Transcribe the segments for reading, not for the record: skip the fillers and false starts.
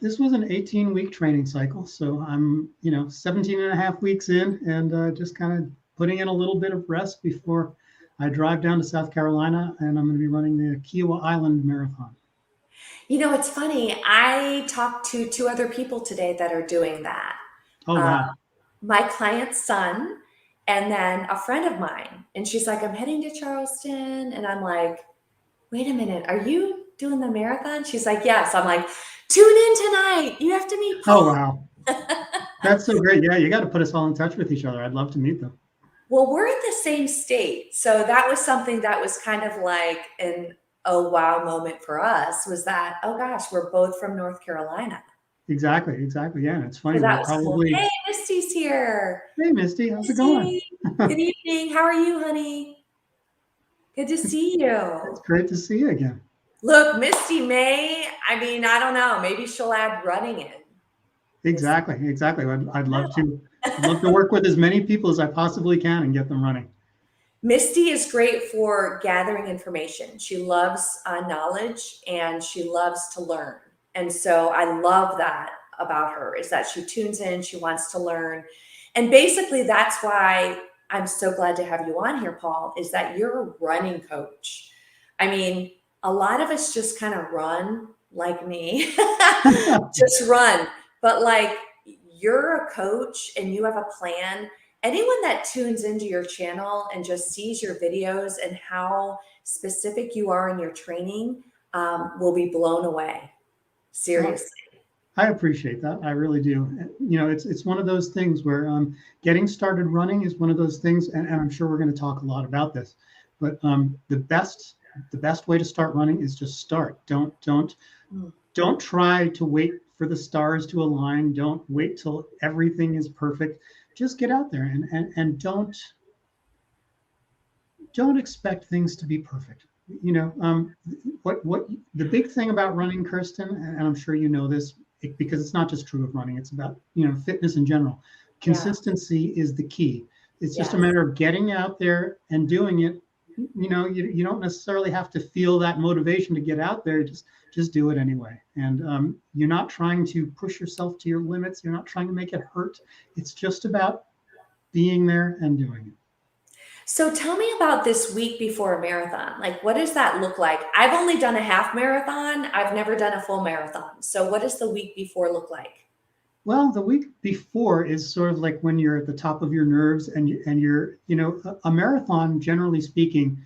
This was an 18-week training cycle. So I'm, 17 and a half weeks in and just kind of putting in a little bit of rest before I drive down to South Carolina and I'm going to be running the Kiowa Island Marathon. It's funny. I talked to two other people today that are doing that. Oh, Uh, wow. my client's son, and then a friend of mine. And she's like, I'm heading to Charleston. And I'm like, wait a minute, are you doing the marathon? She's like, yes. I'm like, tune in tonight. You have to meet Oh, Paul. wow. That's so great. Yeah, you got to put us all in touch with each other. I'd love to meet them. Well, we're in the same state. So that was something that was kind of like an oh wow moment for us was that, oh gosh, we're both from North Carolina. Exactly. Exactly. Yeah. And it's funny. So that We're was cool. probably, Hey, Misty's here. hey, Misty, how's it going? Misty, good evening. How are you, honey? Good to see It's you. great to see you again. Look, Misty May, I mean, I don't know. Maybe she'll add running in. Exactly. Exactly. I'd No. love to work with as many people as I possibly can and get them running. Misty is great for gathering information. She loves knowledge and she loves to learn. And so I love that about her is that she tunes in, she wants to learn. And basically that's why I'm so glad to have you on here, Paul, is that you're a running coach. I mean, a lot of us just kind of run like me, just run. But like you're a coach and you have a plan. Anyone that tunes into your channel and just sees your videos and how specific you are in your training will be blown away. Well, Seriously. I appreciate that. I really do. It's one of those things where getting started running is one of those things, and I'm sure we're going to talk a lot about this. But the best way to start running is just start. Don't try to wait for the stars to align. Don't wait till everything is perfect. Just get out there and don't expect things to be perfect. What the big thing about running, Kirsten, and I'm sure you know this because it's not just true of running, it's about fitness in general. Yeah. Consistency is the key. It's just a Yes. matter of getting out there and doing it. You don't necessarily have to feel that motivation to get out there. Just do it anyway. And you're not trying to push yourself to your limits. You're not trying to make it hurt. It's just about being there and doing it. So tell me about this week before a marathon. Like, what does that look like? I've only done a half marathon. I've never done a full marathon. So what does the week before look like? Well, the week before is sort of like when you're at the top of your nerves and you're, a marathon, generally speaking,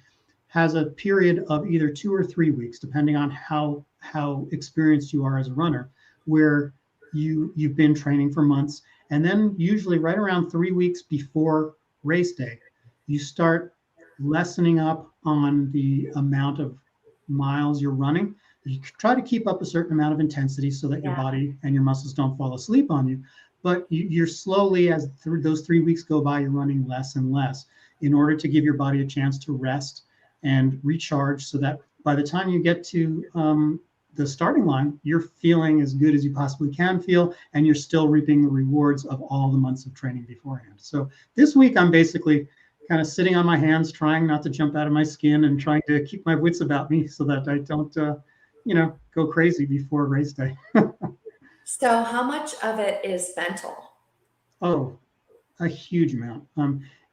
has a period of either 2 or 3 weeks, depending on how experienced you are as a runner, where you've been training for months. And then usually right around 3 weeks before race day, you start lessening up on the amount of miles you're running. You try to keep up a certain amount of intensity so that your Yeah. body and your muscles don't fall asleep on you. But you're slowly, as those 3 weeks go by, you're running less and less in order to give your body a chance to rest and recharge so that by the time you get to the starting line, you're feeling as good as you possibly can feel, and you're still reaping the rewards of all the months of training beforehand. So this week, I'm basically kind of sitting on my hands, trying not to jump out of my skin and trying to keep my wits about me so that I don't, go crazy before race day. So how much of it is mental? Oh, a huge amount.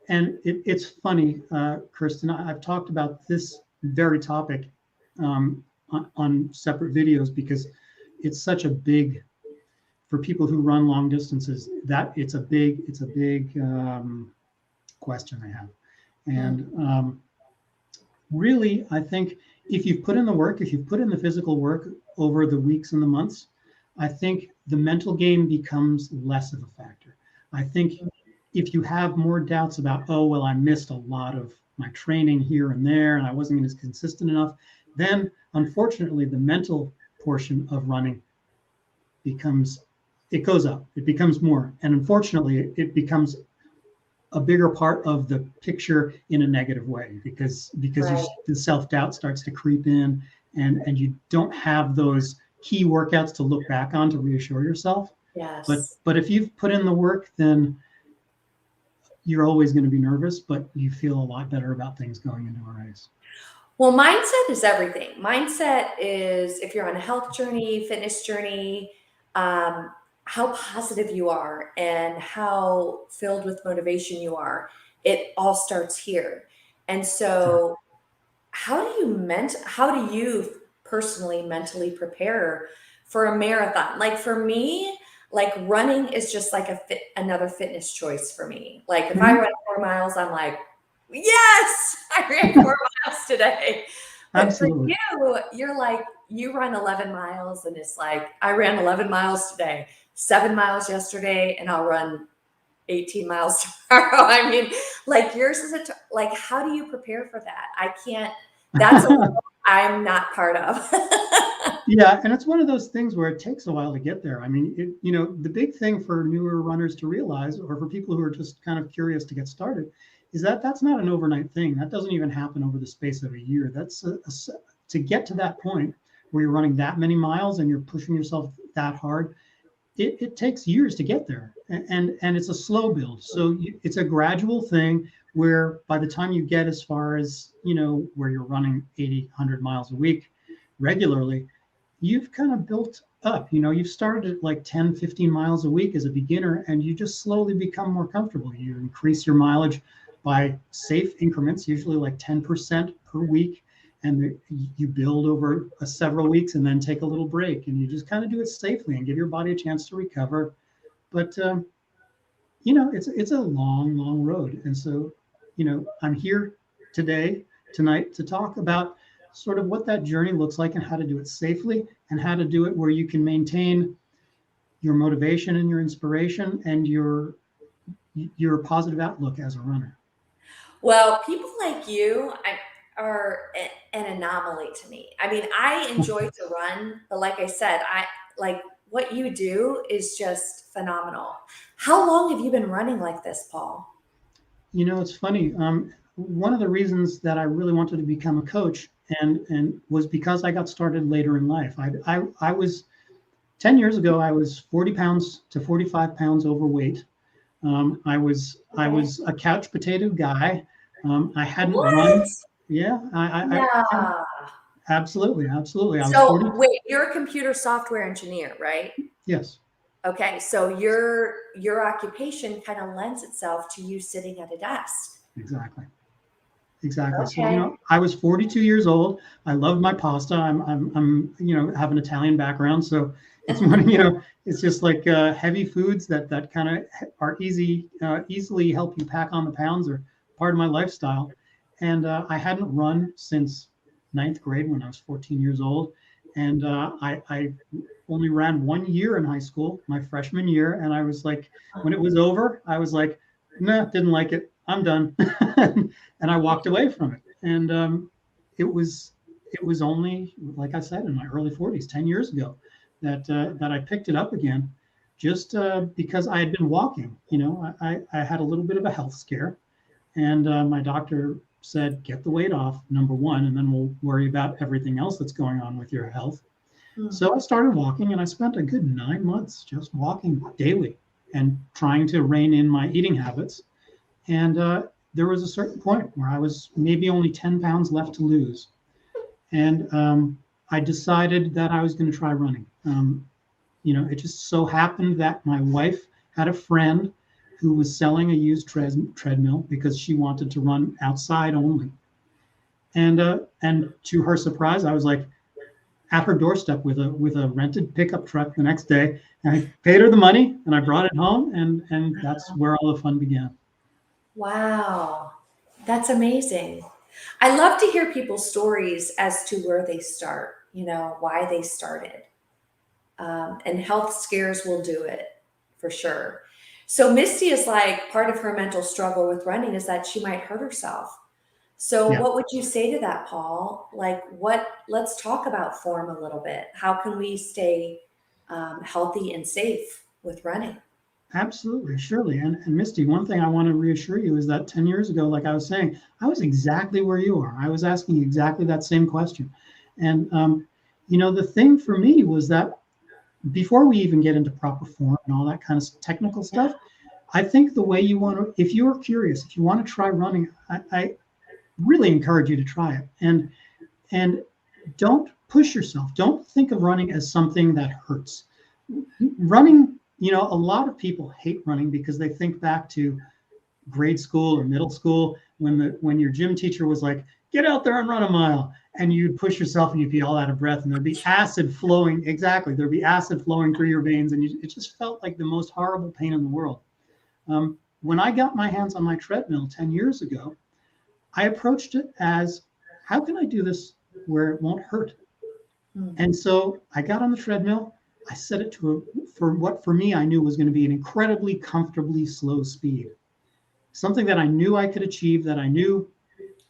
And it's funny, Kirsten, I've talked about this very topic on separate videos because it's such a big, for people who run long distances, that it's a big question I have. Hmm. And really, I think if you've put in the work, if you've put in the physical work over the weeks and the months, I think the mental game becomes less of a factor. I think if you have more doubts about, oh, well, I missed a lot of my training here and there, and I wasn't as consistent enough, then unfortunately, the mental portion of running becomes, it goes up, it becomes more. And unfortunately, it becomes a bigger part of the picture in a negative way because Right. the self-doubt starts to creep in and you don't have those key workouts to look back on to reassure yourself. but Yes. but if you've put in the work, then you're always going to be nervous, but you feel a lot better about things going into a race. Well, mindset is everything. Mindset is if you're on a health journey, fitness journey, how positive you are and how filled with motivation you are. It all starts here. And so how do you personally mentally prepare for a marathon? Like for me, like running is just like another fitness choice for me. Like if I Mhm. run 4 miles, I'm like, yes, I ran 4 miles today. But for Absolutely. you, you're like, you run 11 miles and it's like, I ran 11 miles today, 7 miles yesterday, and I'll run 18 miles tomorrow. I mean, like yours is like, how do you prepare for that? I can't, that's a world I'm not part of. Yeah, and it's one of those things where it takes a while to get there. I mean, the big thing for newer runners to realize, or for people who are just kind of curious to get started, is that that's not an overnight thing. That doesn't even happen over the space of a year. To get to that point where you're running that many miles and you're pushing yourself that hard. It takes years to get there, and it's a slow build. So it's a gradual thing where by the time you get as far as where you're running 80, 100 miles a week regularly, you've kind of built up. You've started at like 10, 15 miles a week as a beginner, and you just slowly become more comfortable. You increase your mileage by safe increments, usually like 10% per week. And you build over several weeks and then take a little break, and you just kind of do it safely and give your body a chance to recover. But it's a long, long road. And so I'm here tonight to talk about sort of what that journey looks like and how to do it safely and how to do it where you can maintain your motivation and your inspiration and your positive outlook as a runner. Well, people like you are an anomaly to me. I mean, I enjoy to run, but like I said, I like what you do is just phenomenal. How long have you been running like this, Paul? It's funny. One of the reasons that I really wanted to become a coach and was because I got started later in life. I was 10 years ago. I was 40 pounds to 45 pounds overweight. I Okay. was a couch potato guy. I hadn't What? run. Yeah, I Yeah. absolutely, absolutely. I was So 40. wait, you're a computer software engineer, right? Yes, Okay, so your occupation kind of lends itself to you sitting at a desk. exactly. Exactly. So, Okay. I was 42 years old. I loved my pasta. I'm have an Italian background. So it's one, it's just like heavy foods that kind of are easily help you pack on the pounds or part of my lifestyle. And I hadn't run since ninth grade when I was 14 years old. And I only ran 1 year in high school, my freshman year. And I was like, when it was over, I was like, nah, didn't like it. I'm done. And I walked away from it. And it was only, like I said, in my early 40s, 10 years ago, that I picked it up again, just because I had been walking. I had a little bit of a health scare, and my doctor said, get the weight off, number one, and then we'll worry about everything else that's going on with your health. Hmm. So I started walking, and I spent a good 9 months just walking daily and trying to rein in my eating habits. And there was a certain point where I was maybe only 10 pounds left to lose. And I decided that I was going to try running. It just so happened that my wife had a friend who was selling a used treadmill because she wanted to run outside only. And to her surprise, I was like at her doorstep with a rented pickup truck the next day. And I paid her the money and I brought it home, and that's where all the fun began. Wow. That's amazing. I love to hear people's stories as to where they start, why they started. And health scares will do it for sure. So Misty is like part of her mental struggle with running is that she might hurt herself. So Yeah. what would you say to that, Paul? Like let's talk about form a little bit. How can we stay healthy and safe with running? Absolutely, surely. And Misty, one thing I want to reassure you is that 10 years ago, like I was saying, I was exactly where you are. I was asking exactly that same question. And, the thing for me was that before we even get into proper form and all that kind of technical Yeah. stuff, I think the way you want to, if you're curious, if you want to try running, I really encourage you to try it. And don't push yourself. Don't think of running as something that hurts. running, a lot of people hate running because they think back to grade school or middle school when your gym teacher was like, get out there and run a mile, and you'd push yourself and you'd be all out of breath and there'd be acid flowing. Exactly, there'd be acid flowing through your veins, and it just felt like the most horrible pain in the world. When I got my hands on my treadmill 10 years ago, I approached it as, how can I do this where it won't hurt? And so I got on the treadmill. I set it for what for me I knew was going to be an incredibly comfortably slow speed, something that I knew I could achieve, that I knew.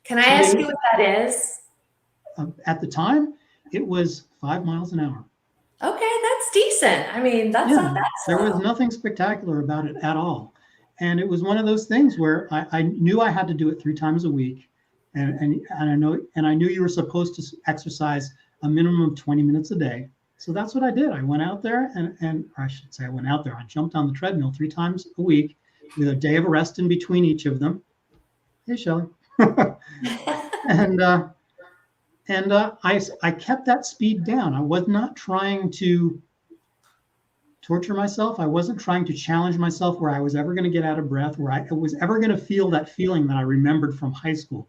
Can I ask you what that is? At the time, it was 5 miles an hour. Okay, that's decent. I mean, that's not that slow. There was nothing spectacular about it at all. And it was one of those things where I knew I had to do it 3 times a week. And I knew you were supposed to exercise a minimum of 20 minutes a day. So that's what I did. I went out there or I should say I went out there. I jumped on the treadmill 3 times a week with a day of rest in between each of them. Hey, Shelley. and I kept that speed down. I was not trying to torture myself. I wasn't trying to challenge myself where I was ever going to get out of breath, where I was ever going to feel that feeling that I remembered from high school,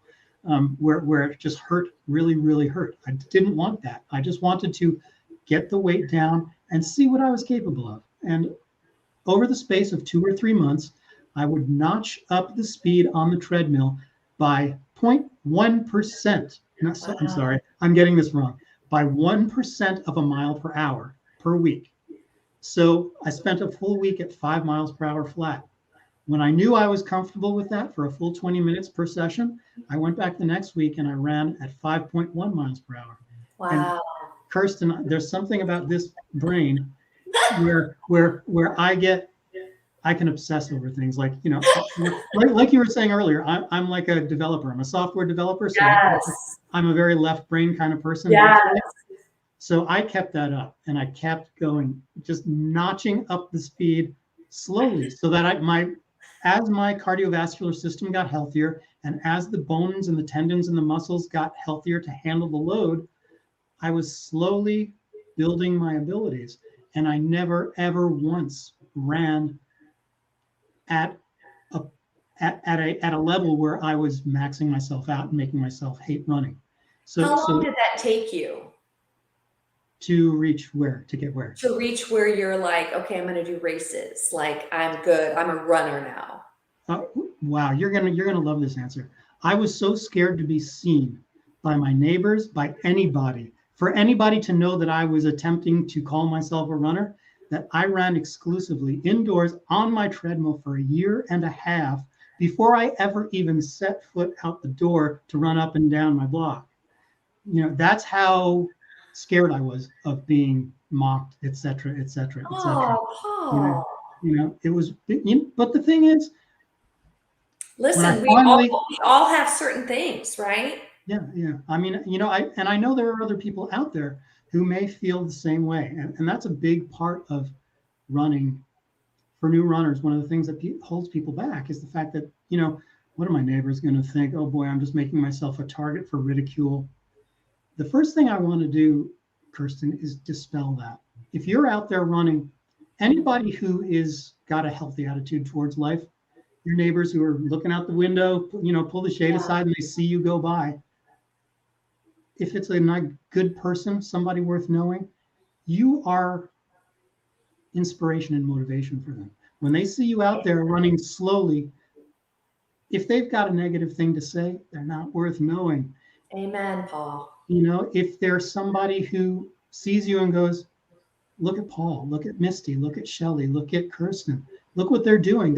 where it just hurt, really, really hurt. I didn't want that. I just wanted to get the weight down and see what I was capable of. And over the space of 2 or 3 months, I would notch up the speed on the treadmill by 0.1%. I'm sorry, I'm getting this wrong. By 1% of a mile per hour per week. So I spent a full week at 5 miles per hour flat. When I knew I was comfortable with that for a full 20 minutes per session, I went back the next week and I ran at 5.1 miles per hour. Wow. And Kirsten, there's something about this brain where I can obsess over things like you were saying earlier. I'm like a developer. I'm a software developer, so yes. I'm a very left brain kind of person. Yes. So I kept that up, and I kept going, just notching up the speed slowly, so that as my cardiovascular system got healthier, and as the bones and the tendons and the muscles got healthier to handle the load, I was slowly building my abilities. And I never, ever once ran at a level where I was maxing myself out and making myself hate running. So how long did that take you? To reach where? To get where? To reach where you're like, okay, I'm going to do races. Like, I'm good. I'm a runner now. Wow, you're gonna love this answer. I was so scared to be seen by my neighbors, by anybody, for anybody to know that I was attempting to call myself a runner, that I ran exclusively indoors on my treadmill for 1.5 years before I ever even set foot out the door to run up and down my block. That's how scared I was of being mocked, etc., etc., etc. Oh, Paul. It was. But the thing is, listen, we all have certain things, right? Yeah. I mean, I know there are other people out there who may feel the same way, and that's a big part of running. For new runners, one of the things that holds people back is the fact that, what are my neighbors going to think? Oh boy, I'm just making myself a target for ridicule. The first thing I want to do, Kirsten, is dispel that. If you're out there running, anybody who is got a healthy attitude towards life, your neighbors who are looking out the window, pull the shade aside and they see you go by. If it's a good person, somebody worth knowing, you are inspiration and motivation for them. When they see you out there running slowly, if they've got a negative thing to say, they're not worth knowing. Amen, Paul. If there's somebody who sees you and goes, look at Paul, look at Misty, look at Shelley, look at Kirsten, look what they're doing.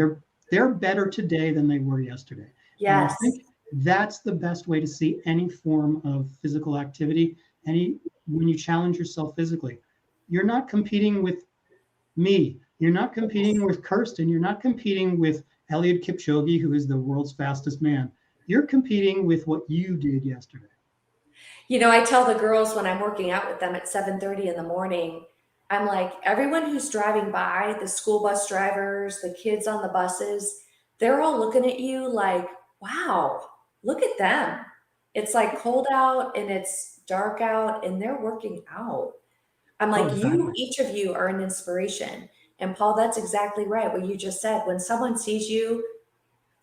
They're better today than they were yesterday. Yes. And I think that's the best way to see any form of physical activity. When you challenge yourself physically, you're not competing with me. You're not competing with Kirsten. You're not competing with Eliud Kipchoge, who is the world's fastest man. You're competing with what you did yesterday. I tell the girls when I'm working out with them at 7:30 in the morning, I'm like, everyone who's driving by, the school bus drivers, the kids on the buses, they're all looking at you like, wow, look at them. It's like cold out and it's dark out and they're working out. I'm Oh, like, exactly. each of you are an inspiration. And Paul, that's exactly right. What you just said. When someone sees you,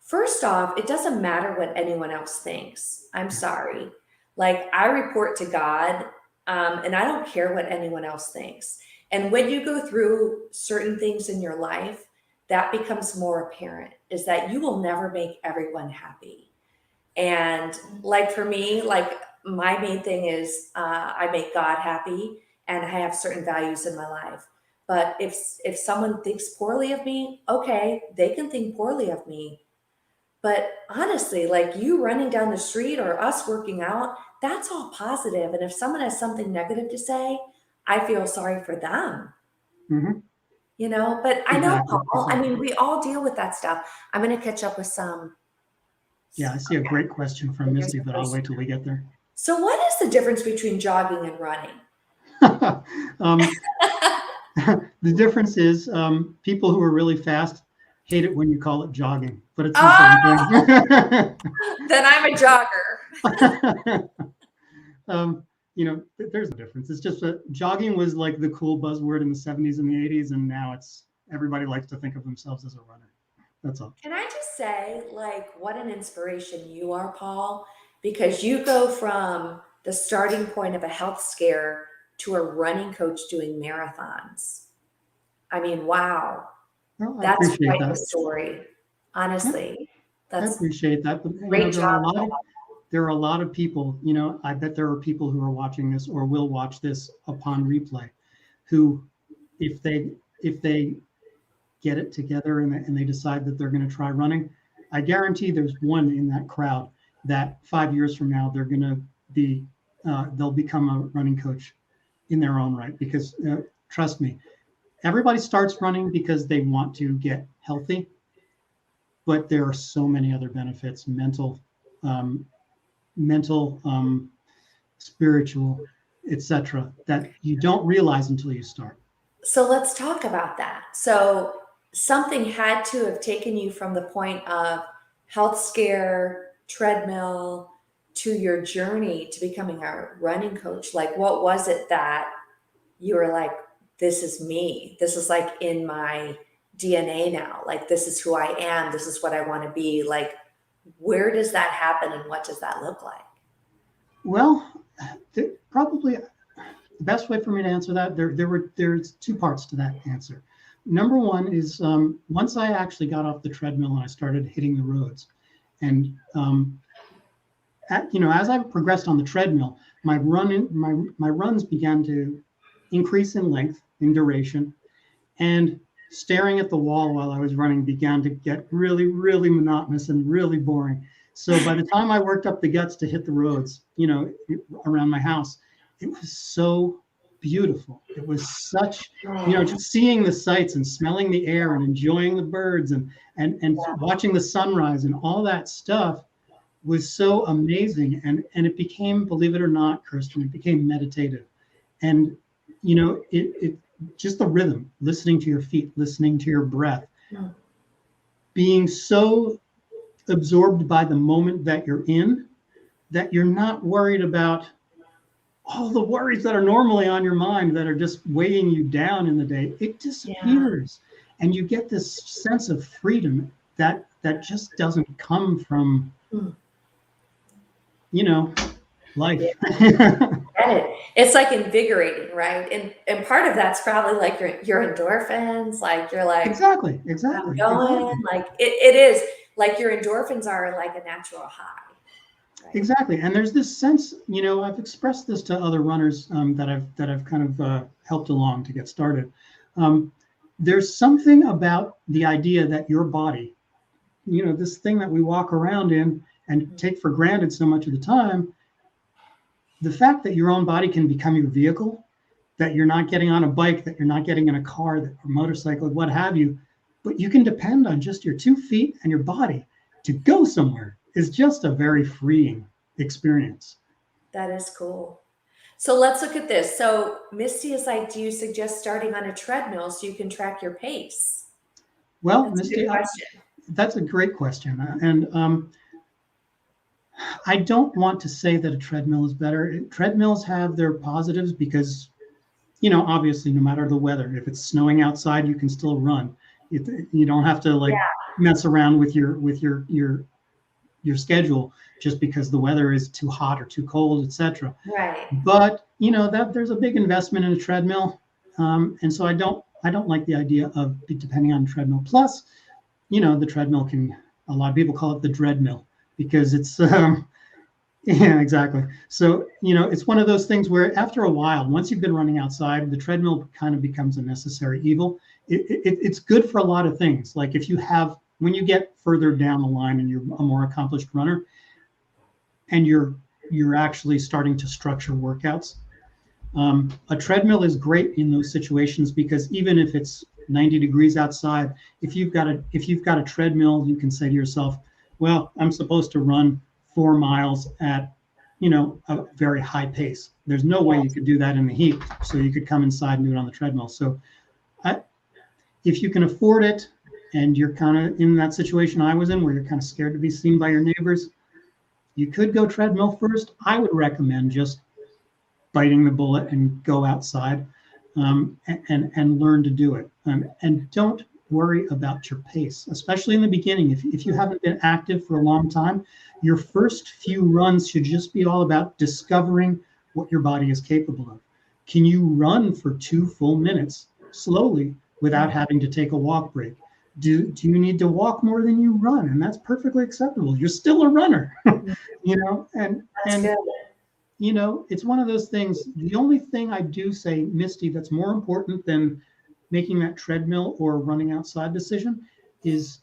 first off, it doesn't matter what anyone else thinks. I'm sorry. Like, I report to God, and I don't care what anyone else thinks. And when you go through certain things in your life, that becomes more apparent is that you will never make everyone happy. And like for me, like my main thing is I make God happy and I have certain values in my life. But if someone thinks poorly of me, okay, they can think poorly of me. But honestly, like you running down the street or us working out, that's all positive. And if someone has something negative to say, I feel sorry for them, Hmm. you know? But I know, Exactly. Paul, I Exactly. mean, we all deal with that stuff. I'm going to catch up with some. Yeah, I see a great question from Okay, here's Misty, the but I'll first. wait till we get there. So, what is the difference between jogging and running? um, the difference is people who are really fast hate it when you call it jogging, but it's the same Ah, thing. then I'm a jogger. um, there's a difference. It's just that jogging was like the cool buzzword in the 70s and the 80s, and now it's everybody likes to think of themselves as a runner. That's all. Can I just say, like, what an inspiration you are, Paul? Because you go from the starting point of a health scare to a running coach doing marathons. I mean, wow, Well, I that's appreciate quite the that. story. Yeah, Honestly, I that's appreciate that. But great job. there are a lot of people. I bet there are people who are watching this or will watch this upon replay, who, if they get it together and they decide that they're going to try running, I guarantee there's one in that crowd that 5 years from now they'll become a running coach in their own right. Because trust me, everybody starts running because they want to get healthy, but there are so many other benefits: um, mental, spiritual, etc., that you don't realize until you start. So let's talk about that. So something had to have taken you from the point of health scare, treadmill, to your journey to becoming a running coach. Like, what was it that you were like, this is me? This is like in my DNA now. Like, this is who I am. This is what I want to be. Like, where does that happen and what does that look like? Well, probably the best way for me to answer that, there's two parts to that answer. Number one is once I actually got off the treadmill and I started hitting the roads, and as I progressed on the treadmill, my runs began to increase in length, in duration, and staring at the wall while I was running began to get really, really monotonous and really boring. So by the time I worked up the guts to hit the roads, around my house, it was so beautiful. It was such, just seeing the sights and smelling the air and enjoying the birds and watching the sunrise and all that stuff was so amazing. And it became, believe it or not, Kirsten, it became meditative. And it just the rhythm, listening to your feet, listening to your breath, being so absorbed by the moment that you're in, that you're not worried about all the worries that are normally on your mind that are just weighing you down in the day. It Yeah. disappears, and you get this sense of freedom that just doesn't come from life. Get it. It's like invigorating, right? And part of that's probably like your endorphins, like you're like, Exactly, I'm exactly, going, exactly. like it is like your endorphins are like a natural high, right? Exactly, and there's this sense. I've expressed this to other runners that I've kind of helped along to get started. There's something about the idea that your body, this thing that we walk around in and take for granted so much of the time, the fact that your own body can become your vehicle, that you're not getting on a bike, that you're not getting in a car, or motorcycle, what have you, but you can depend on just your 2 feet and your body to go somewhere, is just a very freeing experience. That is cool. So let's look at this. So Misty is like, do you suggest starting on a treadmill so you can track your pace? Well, That's a good Misty, question. that's a great question. And I don't want to say that a treadmill is better. Treadmills have their positives because obviously, no matter the weather, if it's snowing outside, you can still run. You don't have to like mess around with your schedule just because the weather is too hot or too cold, etc. Right. But that there's a big investment in a treadmill, and so I don't like the idea of depending on treadmill. Plus, the treadmill a lot of people call it the dreadmill because it's yeah, exactly. So it's one of those things where after a while, once you've been running outside, the treadmill kind of becomes a necessary evil. It's good for a lot of things. Like when you get further down the line and you're a more accomplished runner, and you're actually starting to structure workouts. A treadmill is great in those situations because even if it's 90 degrees outside, if you've got a treadmill, you can say to yourself, well, I'm supposed to run 4 miles at a very high pace. There's no way you could do that in the heat, so you could come inside and do it on the treadmill. So if you can afford it and you're kind of in that situation I was in where you're kind of scared to be seen by your neighbors, you could go treadmill first. I would recommend just biting the bullet and go outside, and learn to do it. And don't worry about your pace, especially in the beginning. If you haven't been active for a long time, your first few runs should just be all about discovering what your body is capable of. Can you run for 2 full minutes slowly without having to take a walk break? Do you need to walk more than you run? And that's perfectly acceptable. You're still a runner, and Good. it's one of those things. The only thing I do say, Misty, that's more important than making that treadmill or running outside decision is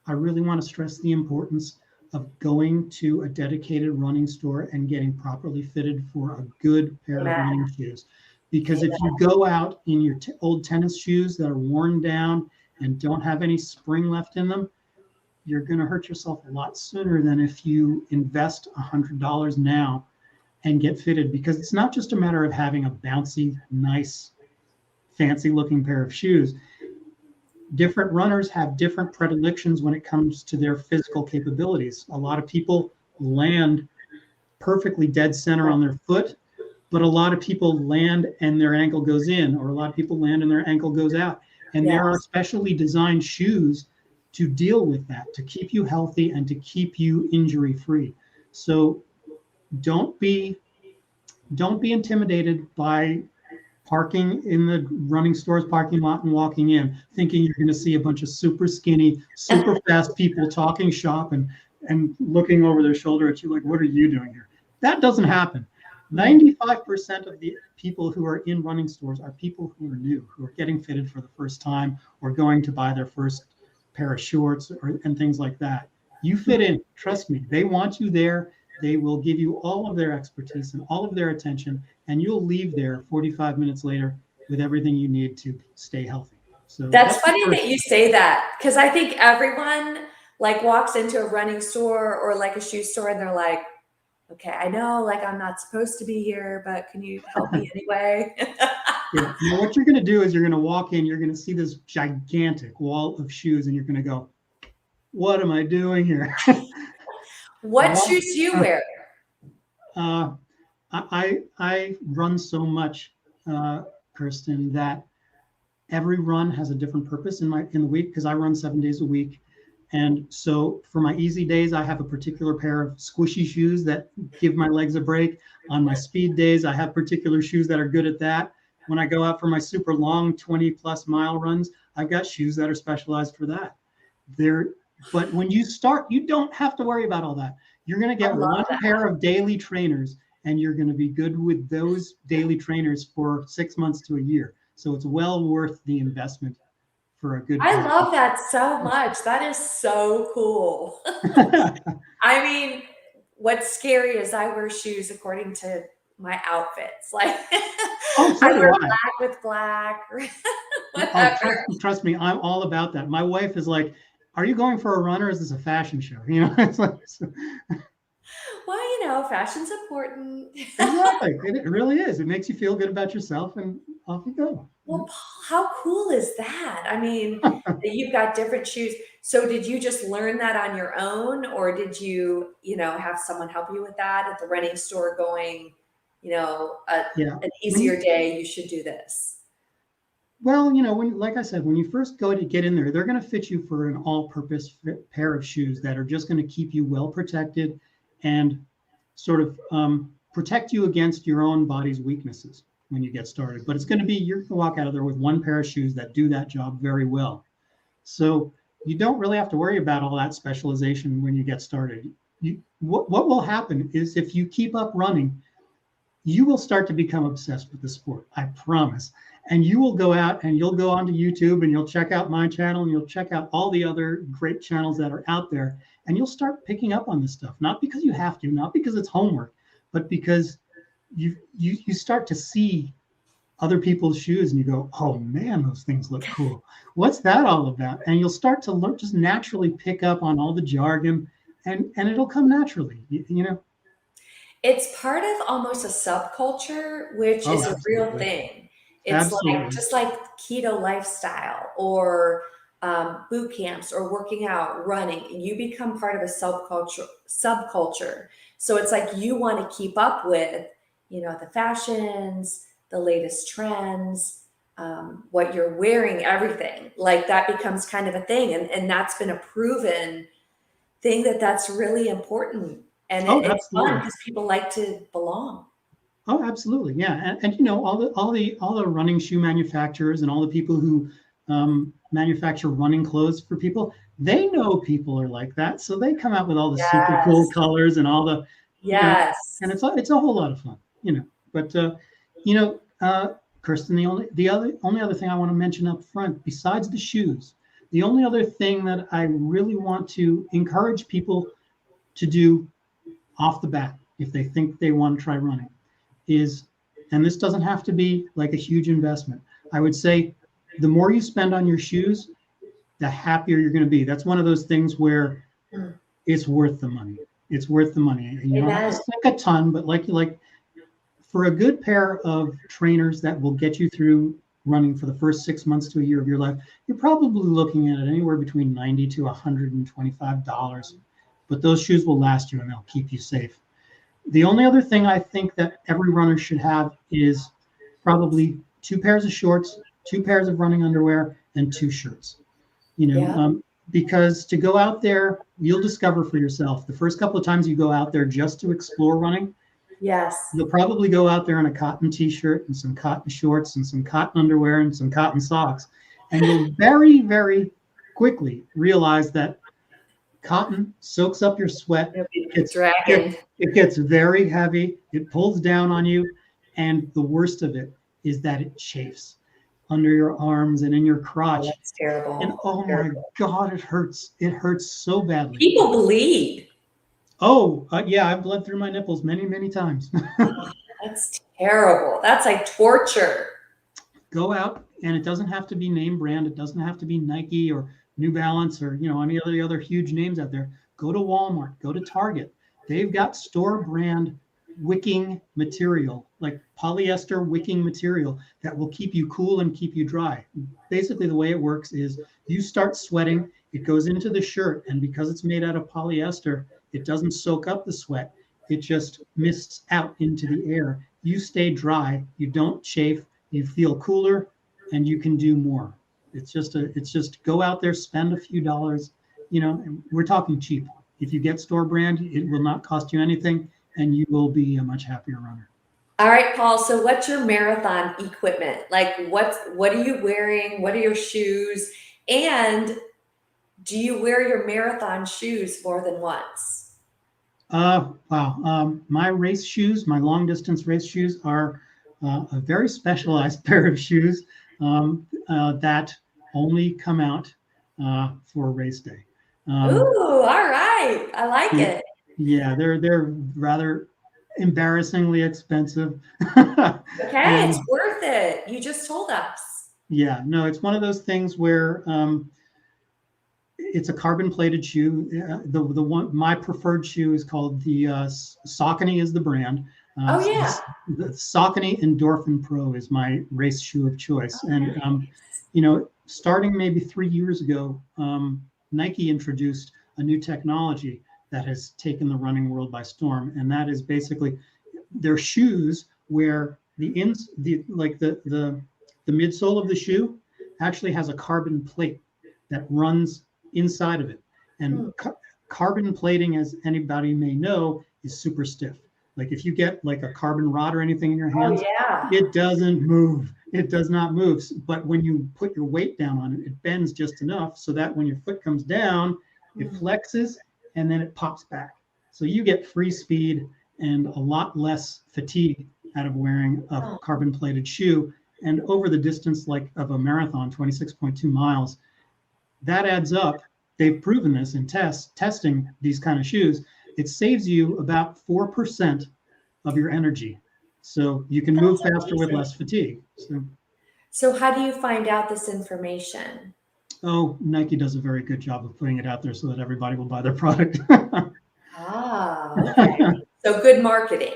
I really want to stress the importance of going to a dedicated running store and getting properly fitted for a good pair of running shoes. Because if you go out in your old tennis shoes that are worn down and don't have any spring left in them, you're going to hurt yourself a lot sooner than if you invest $100 now and get fitted. Because it's not just a matter of having a bouncy, nice, fancy looking pair of shoes. Different runners have different predilections when it comes to their physical capabilities. A lot of people land perfectly dead center on their foot, but a lot of people land and their ankle goes in, or a lot of people land and their ankle goes out. And there are specially designed shoes to deal with that, to keep you healthy and to keep you injury free. So don't be intimidated by parking in the running store's parking lot and walking in thinking you're going to see a bunch of super skinny, super fast people talking shop and looking over their shoulder at you like, what are you doing here? That doesn't happen. 95% of the people who are in running stores are people who are new, who are getting fitted for the first time or going to buy their first pair of shorts and things like that. You fit in, trust me, they want you there. They will give you all of their expertise and all of their attention, and you'll leave there 45 minutes later with everything you need to stay healthy. So that's funny that you say that, because I think everyone like walks into a running store or like a shoe store and they're like, okay, I know like I'm not supposed to be here, but can you help me anyway? Yeah. Now what you're going to do is you're going to walk in, you're going to see this gigantic wall of shoes, and you're going to go, what am I doing here? What shoes do you wear? I run so much, Kirsten, that every run has a different purpose in the week because I run 7 days a week. And so for my easy days, I have a particular pair of squishy shoes that give my legs a break. On my speed days, I have particular shoes that are good at that. When I go out for my super long 20+ mile runs, I've got shoes that are specialized for that. But when you start, you don't have to worry about all that. You're going to get one pair of daily trainers, and you're going to be good with those daily trainers for 6 months to a year. So it's well worth the investment for a good. I love that so much. That is so cool. I mean, what's scary is I wear shoes according to my outfits. Like I wear black with black. Trust me, I'm all about that. My wife is like, are you going for a run or is this a fashion show? It's like, well, fashion's important. Exactly. It really is. It makes you feel good about yourself and off you go. Well, Paul, how cool is that? I mean, you've got different shoes. So did you just learn that on your own, or did you, have someone help you with that at the running store going, Yeah. an easier day, you should do this. Well, like I said, when you first go to get in there, they're going to fit you for an all-purpose pair of shoes that are just going to keep you well protected and sort of protect you against your own body's weaknesses when you get started. But it's going to be, you're going to walk out of there with one pair of shoes that do that job very well. So you don't really have to worry about all that specialization when you get started. What will happen is if you keep up running, you will start to become obsessed with the sport. I promise. And you will go out and you'll go onto YouTube and you'll check out my channel and you'll check out all the other great channels that are out there. And you'll start picking up on this stuff, not because you have to, not because it's homework, but because you start to see other people's shoes and you go, oh man, those things look cool. What's that all about? And you'll start to learn, just naturally pick up on all the jargon and it'll come naturally, It's part of almost a subculture, which is a real thing. It's Absolutely. like just like keto lifestyle or boot camps or working out, running, and you become part of a subculture. So it's like you want to keep up with, the fashions, the latest trends, what you're wearing, everything. Like that becomes kind of a thing, and that's been a proven thing that's really important. And it's fun because people like to belong. Oh, absolutely, yeah, and all the running shoe manufacturers and all the people who manufacture running clothes for people, they know people are like that, so they come out with all the super cool colors and all the and it's a whole lot of fun, But Kirsten, the only other thing I want to mention up front, besides the shoes, the only other thing that I really want to encourage people to do off the bat, if they think they want to try running, is, and this doesn't have to be like a huge investment. I would say the more you spend on your shoes, the happier you're going to be. That's one of those things where it's worth the money. It's worth the money. And you don't have to spend a ton, but like for a good pair of trainers that will get you through running for the first 6 months to a year of your life, you're probably looking at it anywhere between $90 to $125. But those shoes will last you and they'll keep you safe. The only other thing I think that every runner should have is probably 2 pairs of shorts, 2 pairs of running underwear, and 2 shirts. Because to go out there, you'll discover for yourself the first couple of times you go out there just to explore running. Yes. You'll probably go out there in a cotton t-shirt and some cotton shorts and some cotton underwear and some cotton socks. And you'll very, very quickly realize that cotton soaks up your sweat. It gets very heavy. It pulls down on you. And the worst of it is that it chafes under your arms and in your crotch. Oh, that's terrible. And my God, it hurts. It hurts so badly. People bleed. Oh, yeah, I've bled through my nipples many, many times. That's terrible. That's like torture. Go out, and it doesn't have to be name brand. It doesn't have to be Nike or New Balance or any of the other huge names out there. Go to Walmart. Go to Target. They've got store brand wicking material, like polyester wicking material that will keep you cool and keep you dry. Basically, the way it works is you start sweating, it goes into the shirt, and because it's made out of polyester, it doesn't soak up the sweat. It just mists out into the air. You stay dry, you don't chafe, you feel cooler, and you can do more. It's just go out there, spend a few dollars. We're talking cheap. If you get store brand, it will not cost you anything, and you will be a much happier runner. All right, Paul. So what's your marathon equipment? Like what are you wearing? What are your shoes? And do you wear your marathon shoes more than once? Wow. My race shoes, my long distance race shoes are a very specialized pair of shoes that only come out for race day. Ooh, all right. I like it. Yeah, they're rather embarrassingly expensive. Okay, it's worth it. You just told us. Yeah, no, it's one of those things where it's a carbon plated shoe. The one, my preferred shoe is called the Saucony is the brand. Oh yeah. The Saucony Endorphin Pro is my race shoe of choice. And starting maybe 3 years ago, Nike introduced a new technology that has taken the running world by storm. And that is basically their shoes where the midsole of the shoe actually has a carbon plate that runs inside of it. And carbon plating, as anybody may know, is super stiff. Like if you get like a carbon rod or anything in your hands, it doesn't move. It does not move. But when you put your weight down on it, it bends just enough so that when your foot comes down, it flexes and then it pops back. So you get free speed and a lot less fatigue out of wearing a carbon plated shoe. And over the distance like of a marathon, 26.2 miles, that adds up. They've proven this in testing these kind of shoes. It saves you about 4% of your energy. So you can move faster with less fatigue. So how do you find out this information? Oh, Nike does a very good job of putting it out there so that everybody will buy their product. Okay. So good marketing.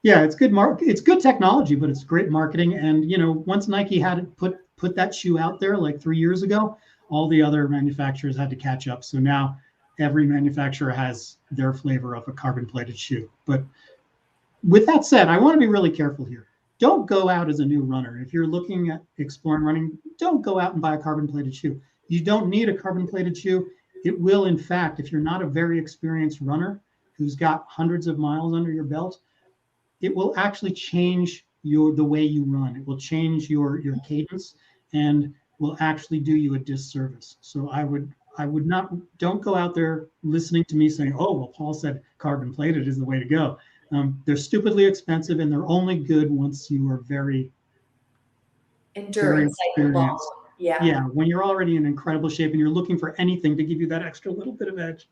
Yeah, it's good it's good technology, but it's great marketing. And once Nike had put that shoe out there like 3 years ago, all the other manufacturers had to catch up. So now every manufacturer has their flavor of a carbon plated shoe. But with that said, I want to be really careful here. Don't go out as a new runner. If you're looking at exploring running, don't go out and buy a carbon plated shoe. You don't need a carbon plated shoe. It will, in fact, if you're not a very experienced runner who's got hundreds of miles under your belt, it will actually change the way you run. It will change your cadence and will actually do you a disservice. So I would not, don't go out there listening to me saying, oh, well, Paul said carbon plated is the way to go. They're stupidly expensive and they're only good once you are very endurance, experienced. Yeah, when you're already in incredible shape and you're looking for anything to give you that extra little bit of edge.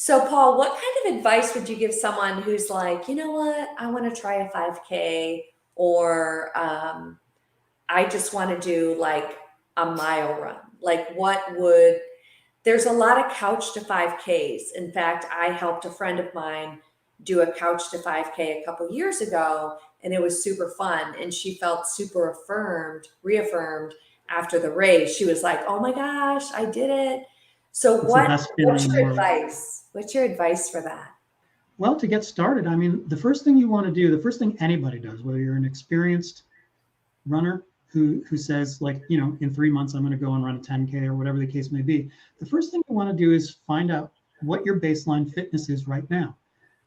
So Paul, what kind of advice would you give someone who's like, you know what, I want to try a 5K, or I just want to do like a mile run? Like there's a lot of couch to 5Ks. In fact, I helped a friend of mine do a couch to 5K a couple years ago, and it was super fun. And she felt super reaffirmed after the race. She was like, oh my gosh, I did it. So what's your advice? What's your advice for that? Well, to get started, I mean, the first thing you want to do, the first thing anybody does, whether you're an experienced runner who says like, in 3 months, I'm going to go and run a 10K or whatever the case may be. The first thing you want to do is find out what your baseline fitness is right now.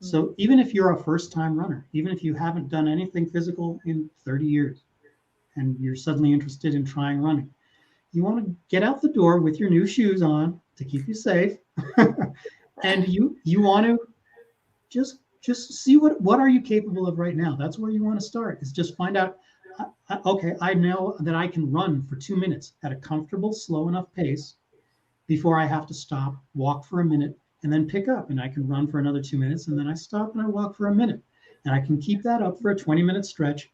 Mm-hmm. So even if you're a first time runner, even if you haven't done anything physical in 30 years and you're suddenly interested in trying running, you want to get out the door with your new shoes on to keep you safe. And you want to just see what are you capable of right now. That's where you want to start, is just find out, okay, I know that I can run for 2 minutes at a comfortable, slow enough pace before I have to stop, walk for a minute, and then pick up. And I can run for another 2 minutes, and then I stop and I walk for a minute. And I can keep that up for a 20-minute stretch.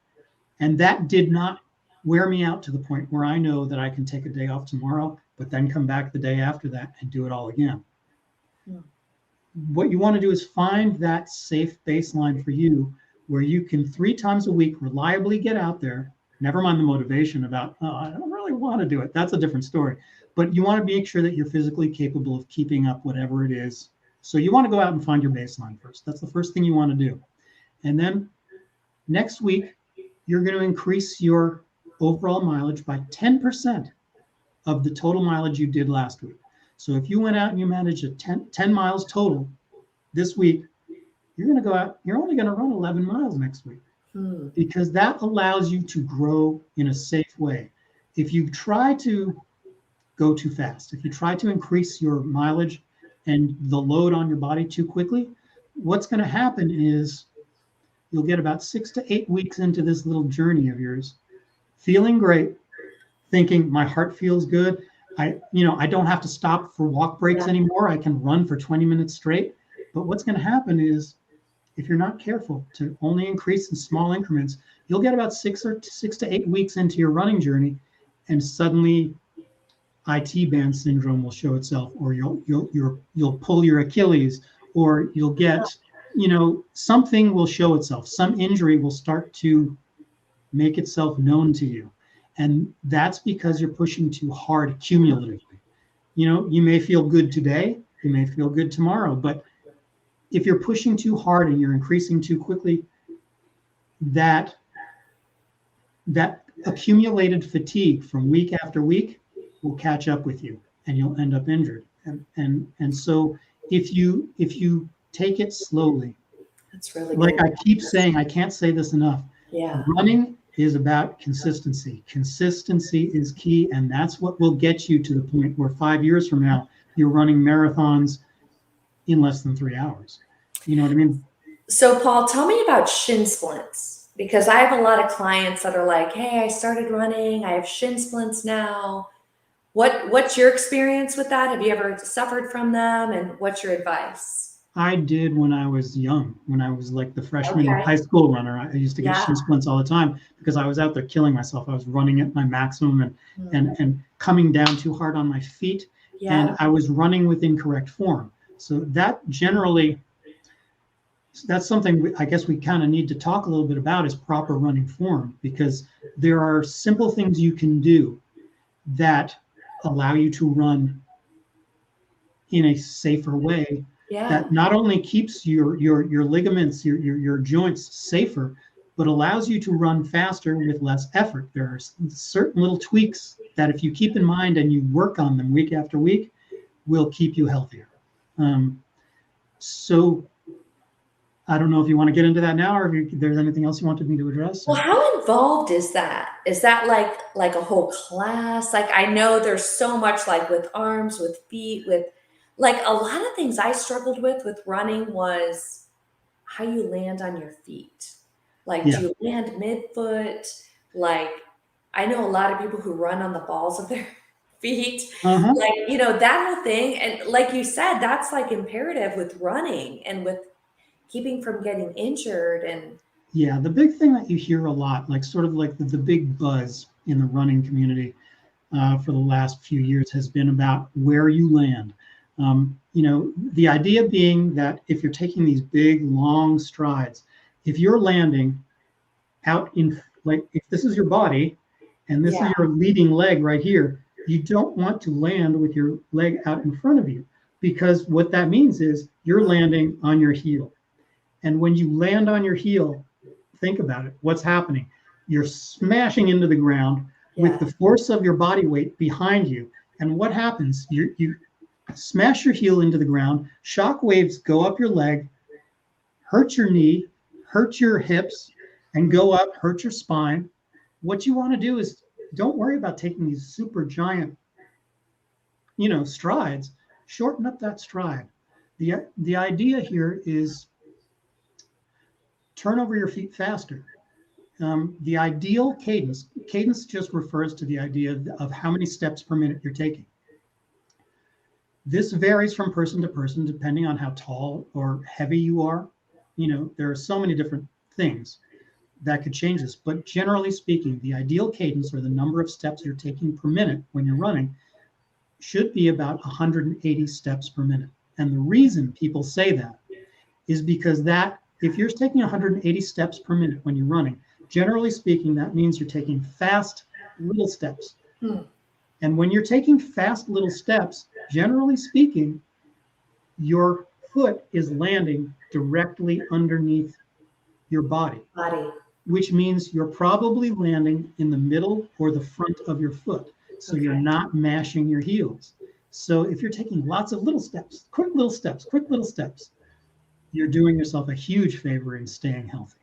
And that did not wear me out to the point where I know that I can take a day off tomorrow, but then come back the day after that and do it all again. Yeah. What you want to do is find that safe baseline for you where you can 3 times a week reliably get out there. Never mind the motivation about, oh, I don't really want to do it. That's a different story. But you want to make sure that you're physically capable of keeping up whatever it is. So you want to go out and find your baseline first. That's the first thing you want to do. And then next week, you're going to increase your overall mileage by 10% of the total mileage you did last week. So if you went out and you managed a 10 miles total this week, you're going to go out, you're only going to run 11 miles next week, because that allows you to grow in a safe way. If you try to go too fast, if you try to increase your mileage and the load on your body too quickly, what's going to happen is you'll get about 6 to 8 weeks into this little journey of yours, feeling great, thinking my heart feels good. I don't have to stop for walk breaks anymore. I can run for 20 minutes straight. But what's going to happen is, if you're not careful to only increase in small increments, you'll get about 6 to 8 weeks into your running journey, and suddenly IT band syndrome will show itself, or you'll pull your Achilles, or you'll get, something will show itself. Some injury will start to make itself known to you. And that's because you're pushing too hard cumulatively. You may feel good today, you may feel good tomorrow, but if you're pushing too hard and you're increasing too quickly, that accumulated fatigue from week after week will catch up with you and you'll end up injured. And so if you take it slowly, That's really like good. I keep saying, I can't say this enough. Yeah. Running is about consistency. Consistency is key, and that's what will get you to the point where 5 years from now you're running marathons in less than 3 hours. You know what I mean? So, Paul, tell me about shin splints, because I have a lot of clients that are like, "Hey, I started running. I have shin splints now." What's your experience with that? Have you ever suffered from them, and what's your advice? I did when I was young, when I was like the freshman Okay. high school runner. I used to get Yeah. shin splints all the time because I was out there killing myself. I was running at my maximum Mm. and coming down too hard on my feet, Yeah. and I was running with incorrect form. So that's something I guess we kind of need to talk a little bit about, is proper running form, because there are simple things you can do that allow you to run in a safer way, Yeah. that not only keeps your ligaments, your joints safer, but allows you to run faster with less effort. There are certain little tweaks that if you keep in mind and you work on them week after week, will keep you healthier. So I don't know if you want to get into that now, or if there's anything else you wanted me to address. Well, how involved is that? Is that like a whole class? Like, I know there's so much, like with arms, with feet, with like a lot of things I struggled with running was how you land on your feet. Like, do Yeah. you land midfoot? Like, I know a lot of people who run on the balls of their feet. Uh-huh. Like, that whole thing. And like you said, that's like imperative with running and with keeping from getting injured. And Yeah, the big thing that you hear a lot, like sort of like the big buzz in the running community for the last few years, has been about where you land. The idea being that if you're taking these big, long strides, if you're landing out in, like, if this is your body and this is yeah, your leading leg right here, you don't want to land with your leg out in front of you, because what that means is you're landing on your heel. And when you land on your heel, think about it. What's happening? You're smashing into the ground with yeah, the force of your body weight behind you. And what happens? You smash your heel into the ground, shock waves go up your leg, hurt your knee, hurt your hips, and go up, hurt your spine. What you want to do is don't worry about taking these super giant, strides. Shorten up that stride. The idea here is turn over your feet faster. The ideal cadence just refers to the idea of how many steps per minute you're taking. This varies from person to person depending on how tall or heavy you are. There are so many different things that could change this, but generally speaking, the ideal cadence, or the number of steps you're taking per minute when you're running, should be about 180 steps per minute. And the reason people say that is because that if you're taking 180 steps per minute when you're running, generally speaking, that means you're taking fast little steps. Hmm. And when you're taking fast little steps, generally speaking, your foot is landing directly underneath your body, body. which means you're probably landing in the middle or the front of your foot. So you're Okay. not mashing your heels. So if you're taking lots of little steps, quick little steps, you're doing yourself a huge favor in staying healthy.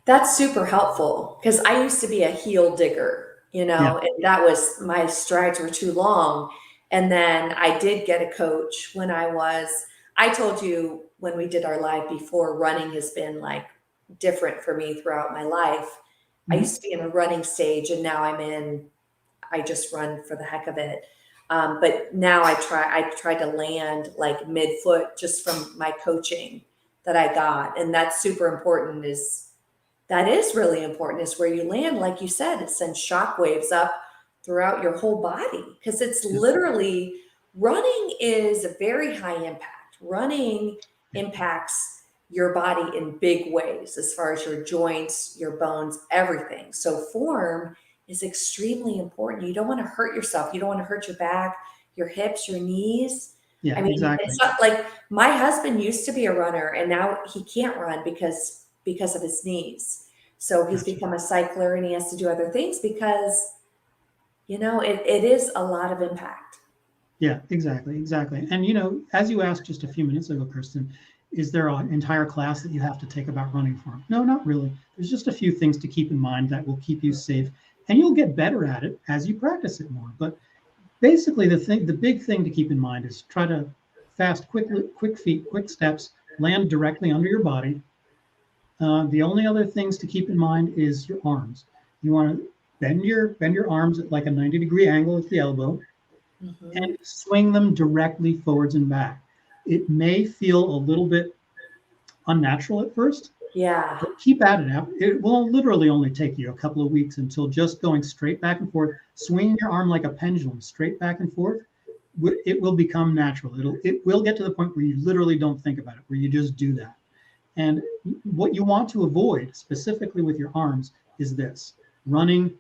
That's super helpful because I used to be a heel digger, Yeah. and that was my strides were too long. And then I did get a coach when I told you when we did our live before, running has been like different for me throughout my life. I Mhm. used to be in a running stage and now I just run for the heck of it. But now I try to land like midfoot just from my coaching that I got. And that's super important that is really important is where you land. Like you said, it sends shock waves up throughout your whole body because it's Yeah. literally running is a very high impact. Running impacts your body in big ways as far as your joints, your bones, everything. So form is extremely important. You don't want to hurt yourself. You don't want to hurt your back, your hips, your knees. Yeah, I mean, exactly. it's not like my husband used to be a runner and now he can't run because of his knees. So he's Gotcha. become a cycler and he has to do other things because, it is a lot of impact. Yeah, exactly, exactly. And as you asked just a few minutes ago, Kristen, is there an entire class that you have to take about running form? No, not really. There's just a few things to keep in mind that will keep you safe, and you'll get better at it as you practice it more. But basically, the big thing to keep in mind is try to fast, quick feet, quick steps, land directly under your body. The only other things to keep in mind is your arms. You want to bend your arms at like a 90-degree angle at the elbow Hmm. and swing them directly forwards and back. It may feel a little bit unnatural at first, Yeah. but keep at it. It will literally only take you a couple of weeks until just going straight back and forth, swinging your arm like a pendulum straight back and forth. It will become natural. It will get to the point where you literally don't think about it, where you just do that. And what you want to avoid specifically with your arms is this: running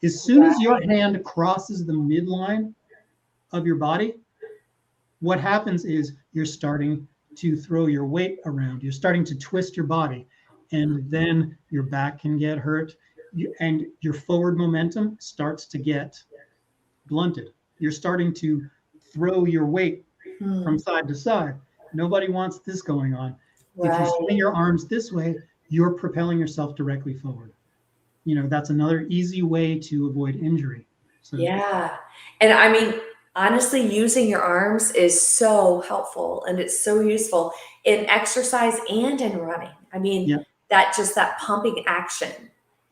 as soon as your hand crosses the midline of your body, what happens is you're starting to throw your weight around. You're starting to twist your body, and then your back can get hurt, and your forward momentum starts to get blunted. You're starting to throw your weight Hmm. from side to side. Nobody wants this going on. If you swing Right. your arms this way, you're propelling yourself directly forward. That's another easy way to avoid injury. So Yeah. And I mean, honestly, using your arms is so helpful and it's so useful in exercise and in running. I mean, yeah, that pumping action.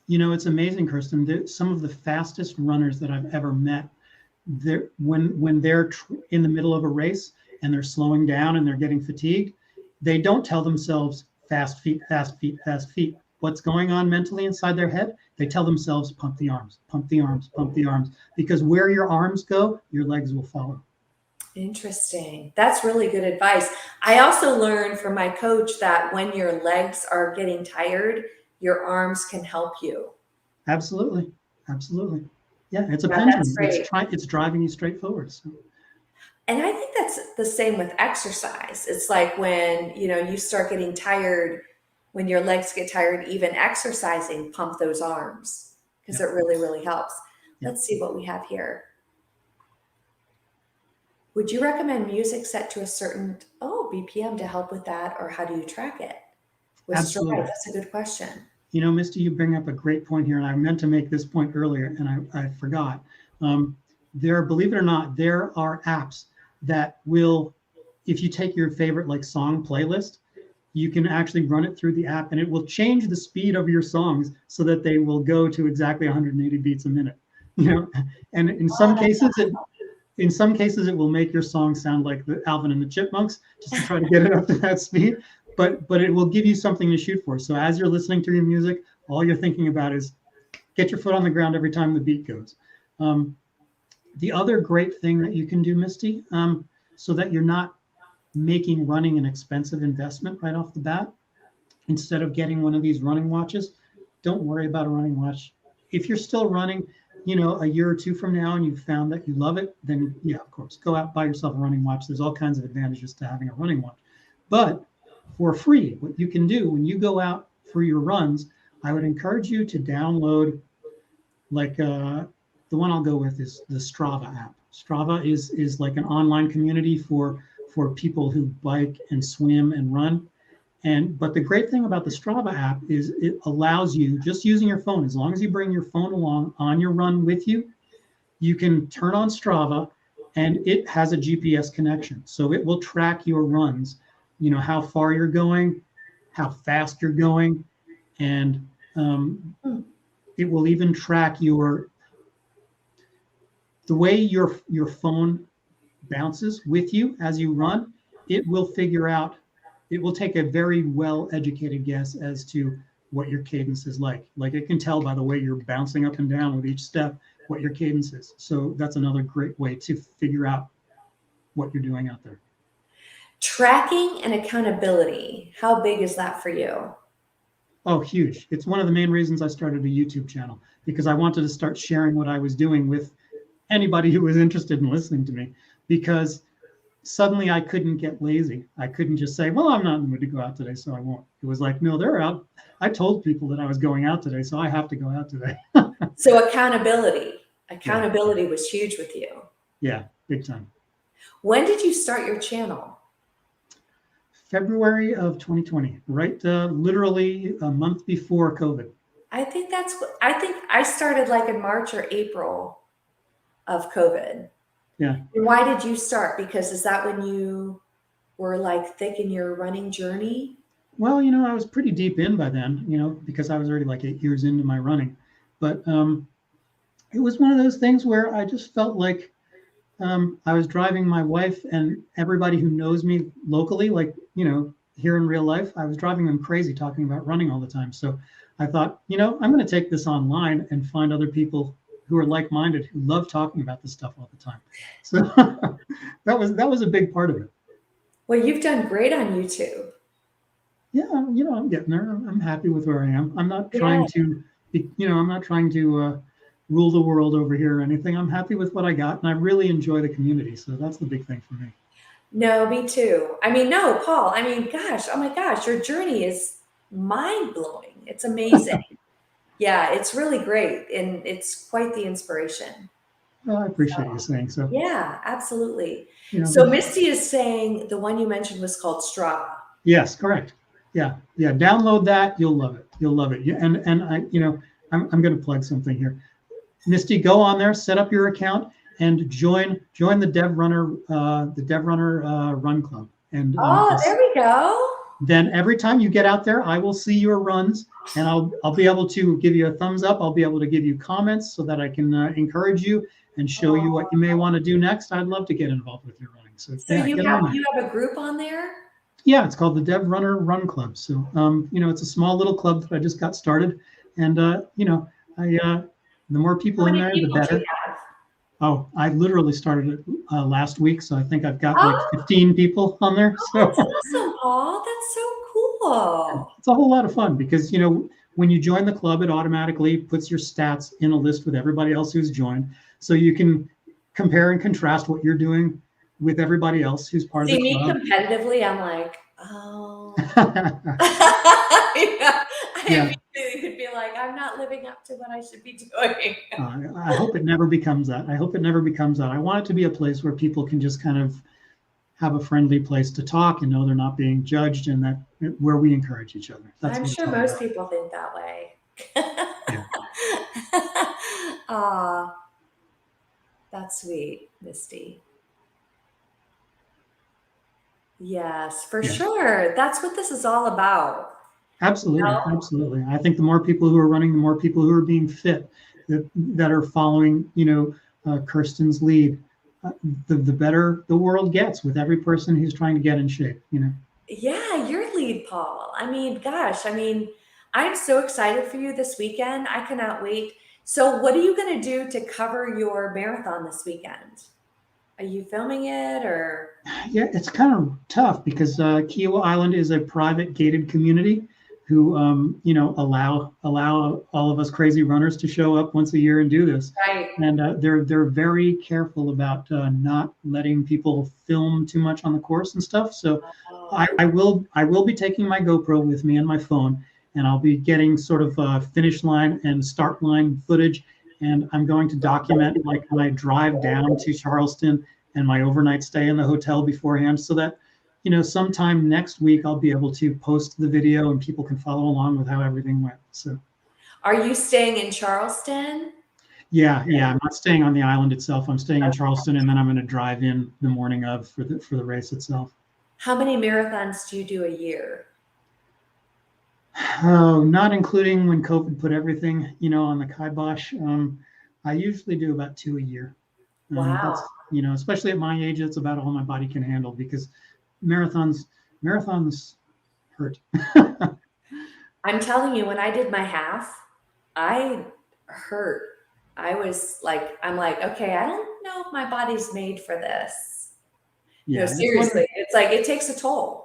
it's amazing, Kirsten. Some of the fastest runners that I've ever met, when they're in the middle of a race and they're slowing down and they're getting fatigued, they don't tell themselves fast feet, fast feet, fast feet. What's going on mentally inside their head? They tell themselves pump the arms, pump the arms, pump the arms, because where your arms go, your legs will follow. Interesting. That's really good advice. I also learned from my coach that when your legs are getting tired, your arms can help you. Absolutely, absolutely. Yeah, it's a Yeah, that's pendulum. It's great. trying. It's driving you straight forward. So. And I think that's the same with exercise. It's like when, you start getting tired, when your legs get tired, even exercising, pump those arms because Yeah, it really, really helps. yeah. Let's see what we have here. Would you recommend music set to a certain, BPM to help with that, or how do you track it? With Stride, Absolutely. that's a good question. Misty, you bring up a great point here, and I meant to make this point earlier, and I forgot. Believe it or not, there are apps that will, if you take your favorite like song playlist, you can actually run it through the app, and it will change the speed of your songs so that they will go to exactly 180 beats a minute. And in some cases, it will make your song sound like the Alvin and the Chipmunks just to try to get it up to that speed. But it will give you something to shoot for. So as you're listening to your music, all you're thinking about is get your foot on the ground every time the beat goes. The other great thing that you can do, Misty, so that you're not making running an expensive investment right off the bat, instead of getting one of these running watches, don't worry about a running watch. If you're still running, a year or two from now and you've found that you love it, then yeah, of course, go out, buy yourself a running watch. There's all kinds of advantages to having a running watch. But for free, what you can do when you go out for your runs, I would encourage you to download, like the one I'll go with is the Strava app. Strava is like an online community for people who bike and swim and run. But the great thing about the Strava app is it allows you, just using your phone, as long as you bring your phone along on your run with you, you can turn on Strava and it has a GPS connection. So it will track your runs, how far you're going, how fast you're going, and Hmm. it will even track the way your phone bounces with you as you run. It will figure out, it will take a very well educated guess as to what your cadence is like. Like it can tell by the way you're bouncing up and down with each step what your cadence is. So that's another great way to figure out what you're doing out there. Tracking and accountability. How big is that for you? Oh, huge. It's one of the main reasons I started a YouTube channel, because I wanted to start sharing what I was doing with anybody who was interested in listening to me. Because suddenly I couldn't get lazy. I couldn't just say, well, I'm not in the mood to go out today, so I won't. It was like, no, they're out. I told people that I was going out today, so I have to go out today. So accountability Yeah. was huge with you. Yeah, big time. When did you start your channel? February of 2020, right? Literally a month before COVID. I think I started like in March or April of COVID. Yeah. Why did you start? Because is that when you were like thick in your running journey? Well, I was pretty deep in by then, because I was already like 8 years into my running. But it was one of those things where I just felt like I was driving my wife and everybody who knows me locally, like, here in real life, I was driving them crazy talking about running all the time. So I thought, I'm going to take this online and find other people who are like-minded, who love talking about this stuff all the time. So that was a big part of it. Well, you've done great on YouTube. Yeah, I'm getting there. I'm happy with where I am. I'm not trying to, I'm not trying to rule the world over here or anything. I'm happy with what I got, and I really enjoy the community. So that's the big thing for me. No, me too. I mean, no, Paul, I mean, gosh, oh my gosh, your journey is mind-blowing. It's amazing. Yeah, it's really great. And it's quite the inspiration. Well, I appreciate you saying so. Yeah, absolutely. So Misty is saying the one you mentioned was called Strava. Yes, correct. Yeah. Download that. You'll love it. You'll love it. Yeah, and I, I'm going to plug something here. Misty, go on there, set up your account, and join the Dev Runner Run Club. And there we go. Then every time you get out there, I will see your runs, and I'll be able to give you a thumbs up. I'll be able to give you comments so that I can encourage you and show you what you may want to do next. I'd love to get involved with your running. So yeah, you have a group on there? Yeah, it's called the Dev Runner Run Club. So it's a small little club that I just got started, and the more people in there, the better. Oh, I literally started it last week, so I think I've got like 15 people on there. So that's awesome, Paul. That's so cool. It's a whole lot of fun because when you join the club, it automatically puts your stats in a list with everybody else who's joined, so you can compare and contrast what you're doing with everybody else who's part of the club. Me competitively, I'm like, oh. Yeah. You could be like, I'm not living up to what I should be doing. I hope it never becomes that. I want it to be a place where people can just kind of have a friendly place to talk and know they're not being judged, and that where we encourage each other. I'm sure most people think that way. Yeah. That's sweet, Misty. Yes, for sure. That's what this is all about. Absolutely. Absolutely. I think the more people who are running, the more people who are being fit, that are following, Kirsten's lead, the better the world gets with every person who's trying to get in shape, Yeah, your lead, Paul. I mean, gosh, I'm so excited for you this weekend. I cannot wait. So what are you going to do to cover your marathon this weekend? Are you filming it or? Yeah, it's kind of tough because Kiowa Island is a private gated community who, allow all of us crazy runners to show up once a year and do this. Right. And they're very careful about not letting people film too much on the course and stuff. So I will be taking my GoPro with me and my phone, and I'll be getting sort of finish line and start line footage. And I'm going to document like my drive down to Charleston and my overnight stay in the hotel beforehand, so that sometime next week I'll be able to post the video and people can follow along with how everything went. So, are you staying in Charleston? Yeah. I'm not staying on the island itself. I'm staying in Charleston, and then I'm going to drive in the morning of for the race itself. How many marathons do you do a year? Oh, not including when COVID put everything, on the kibosh. I usually do about 2 a year. Wow. That's, especially at my age, that's about all my body can handle, because marathons hurt. I'm telling you, when I did my half, I hurt. I'm like, okay, I don't know if my body's made for this. Yeah, no, seriously, it's like it takes a toll.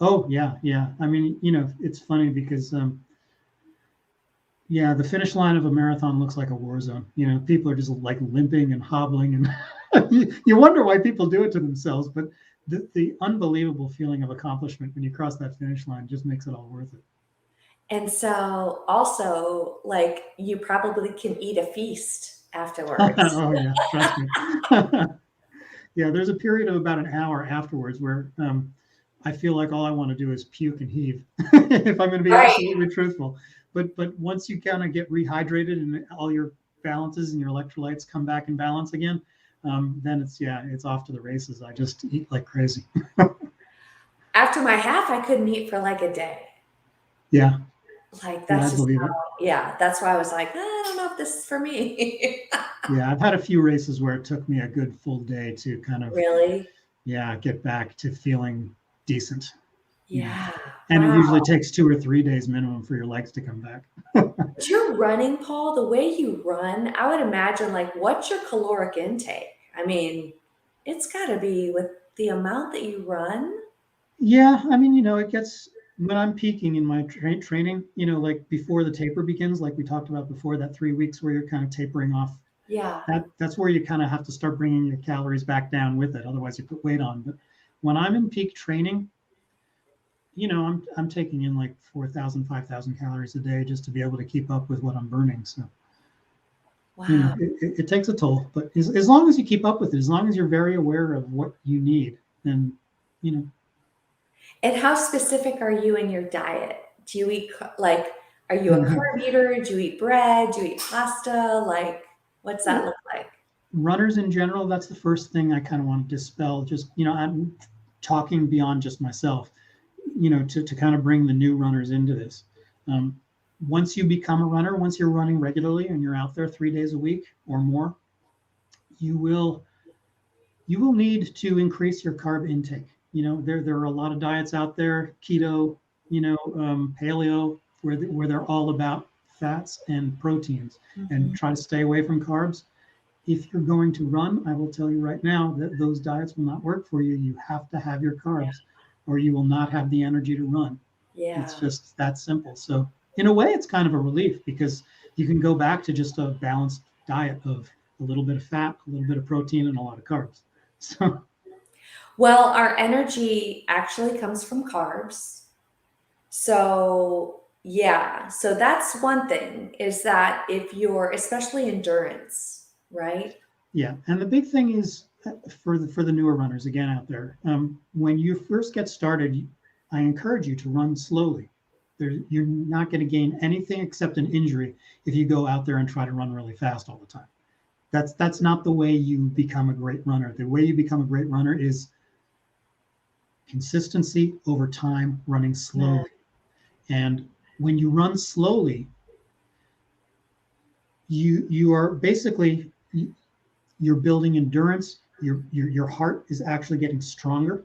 Oh yeah. It's funny because the finish line of a marathon looks like a war zone. People are just like limping and hobbling, and you wonder why people do it to themselves. But the unbelievable feeling of accomplishment when you cross that finish line just makes it all worth it. And so also, like, you probably can eat a feast afterwards. Oh yeah, trust me. Yeah, there's a period of about an hour afterwards where I feel like all I want to do is puke and heave, if I'm going to be Right. absolutely truthful. But once you kind of get rehydrated and all your balances and your electrolytes come back in balance again, then it's off to the races. I just eat like crazy. After my half, I couldn't eat for like a day. Yeah, Like, yeah, I that's just believe how, it. yeah, that's why I was like, I don't know if this is for me. Yeah, I've had a few races where it took me a good full day to kind of Really? get back to feeling decent. Yeah. Yeah. And it Wow. usually takes 2 or 3 days minimum for your legs to come back. But you're running, Paul, the way you run, I would imagine, like, what's your caloric intake? I mean, it's got to be with the amount that you run. Yeah, I mean, it gets when I'm peaking in my training, like before the taper begins, like we talked about before, that 3 weeks where you're kind of tapering off. Yeah. That's where you kind of have to start bringing your calories back down with it. Otherwise, you put weight on. But when I'm in peak training, I'm taking in like 4,000, 5,000 calories a day just to be able to keep up with what I'm burning. So, Wow. it takes a toll. But as long as you keep up with it, as long as you're very aware of what you need, then, you know, And how specific are you in your diet? Do you eat, like, are you a carb eater? Do you eat bread? Do you eat pasta? Like, what's that look like? runners in general, that's the first thing I kind of want to dispel. Just, I'm talking beyond just myself, to kind of bring the new runners into this. Once you become a runner, once you're running regularly and you're out there 3 days a week or more, you will need to increase your carb intake. There are a lot of diets out there, keto, paleo, where they're all about fats and proteins, and try to stay away from carbs. If you're going to run, I will tell you right now that those diets will not work for you. You have to have your carbs, or you will not have the energy to run. Yeah. It's just that simple. So in a way, it's kind of a relief because you can go back to just a balanced diet of a little bit of fat, a little bit of protein, and a lot of carbs. So Well, our energy actually comes from carbs. So, yeah. So that's one thing, is that if you're, especially endurance, right? yeah, and the big thing is for the newer runners again out there, when you first get started, I encourage you to run slowly. You're not going to gain anything except an injury if you go out there and try to run really fast all the time. That's not the way you become a great runner. The way you become a great runner is consistency over time, running slowly. And when you run slowly, you are basically, you're building endurance. Your heart is actually getting stronger.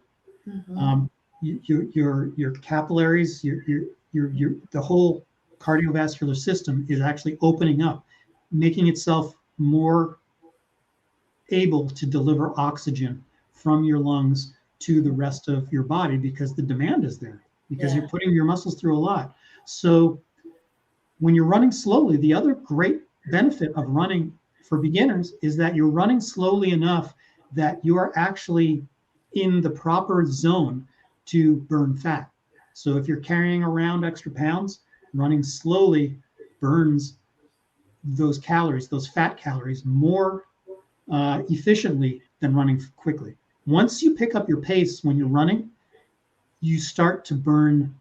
Your capillaries, the whole cardiovascular system is actually opening up, making itself more able to deliver oxygen from your lungs to the rest of your body because the demand is there, because you're putting your muscles through a lot. So when you're running slowly, the other great benefit of running for beginners is that you're running slowly enough that you are actually in the proper zone to burn fat. So if you're carrying around extra pounds, running slowly burns those calories, those fat calories, more efficiently than running quickly. Once you pick up your pace when you're running, you start to burn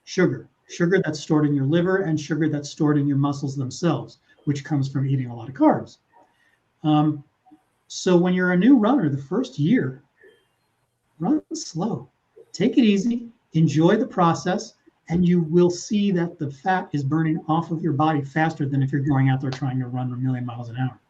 sugar that's stored in your liver and sugar that's stored in your muscles themselves, which comes from eating a lot of carbs. So when you're a new runner, the first year, run slow, take it easy, enjoy the process, and you will see that the fat is burning off of your body faster than if you're going out there trying to run a million miles an hour.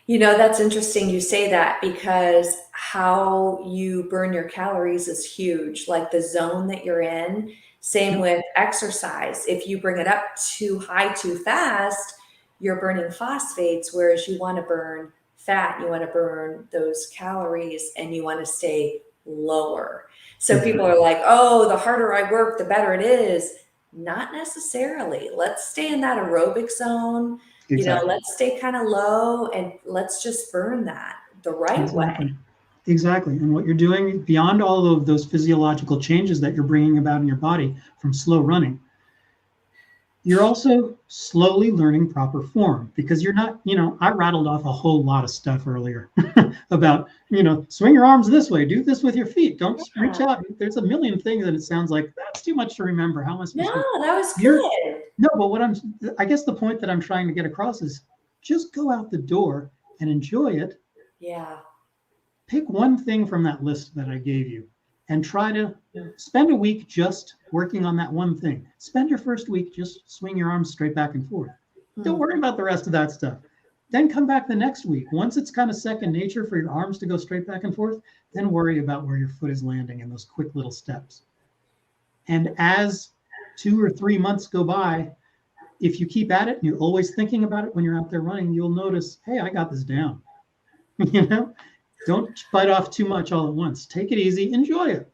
That's interesting you say that, because how you burn your calories is huge. Like the zone that you're in, same with exercise. If you bring it up too high too fast, you're burning phosphates, whereas you want to burn fat, you want to burn those calories, and you want to stay lower. So people are like, oh, the harder I work, the better it is. Not necessarily. Let's stay in that aerobic zone. Exactly. Let's stay kind of low and let's just burn that the right way. Exactly. And what you're doing beyond all of those physiological changes that you're bringing about in your body from slow running, you're also slowly learning proper form because you're not, I rattled off a whole lot of stuff earlier about, swing your arms this way, do this with your feet, don't reach Yeah. out. There's a million things and it sounds like that's too much to remember. How am I supposed No, to? that was You're, good. no, but I guess the point that I'm trying to get across is just go out the door and enjoy it. Yeah. Pick one thing from that list that I gave you and try to spend a week just working on that one thing. Spend your first week just swing your arms straight back and forth. Don't worry about the rest of that stuff. Then come back the next week. Once it's kind of second nature for your arms to go straight back and forth, then worry about where your foot is landing in those quick little steps. And as 2 or 3 months go by, if you keep at it and you're always thinking about it when you're out there running, you'll notice, hey, I got this down. Don't bite off too much all at once. Take it easy, enjoy it.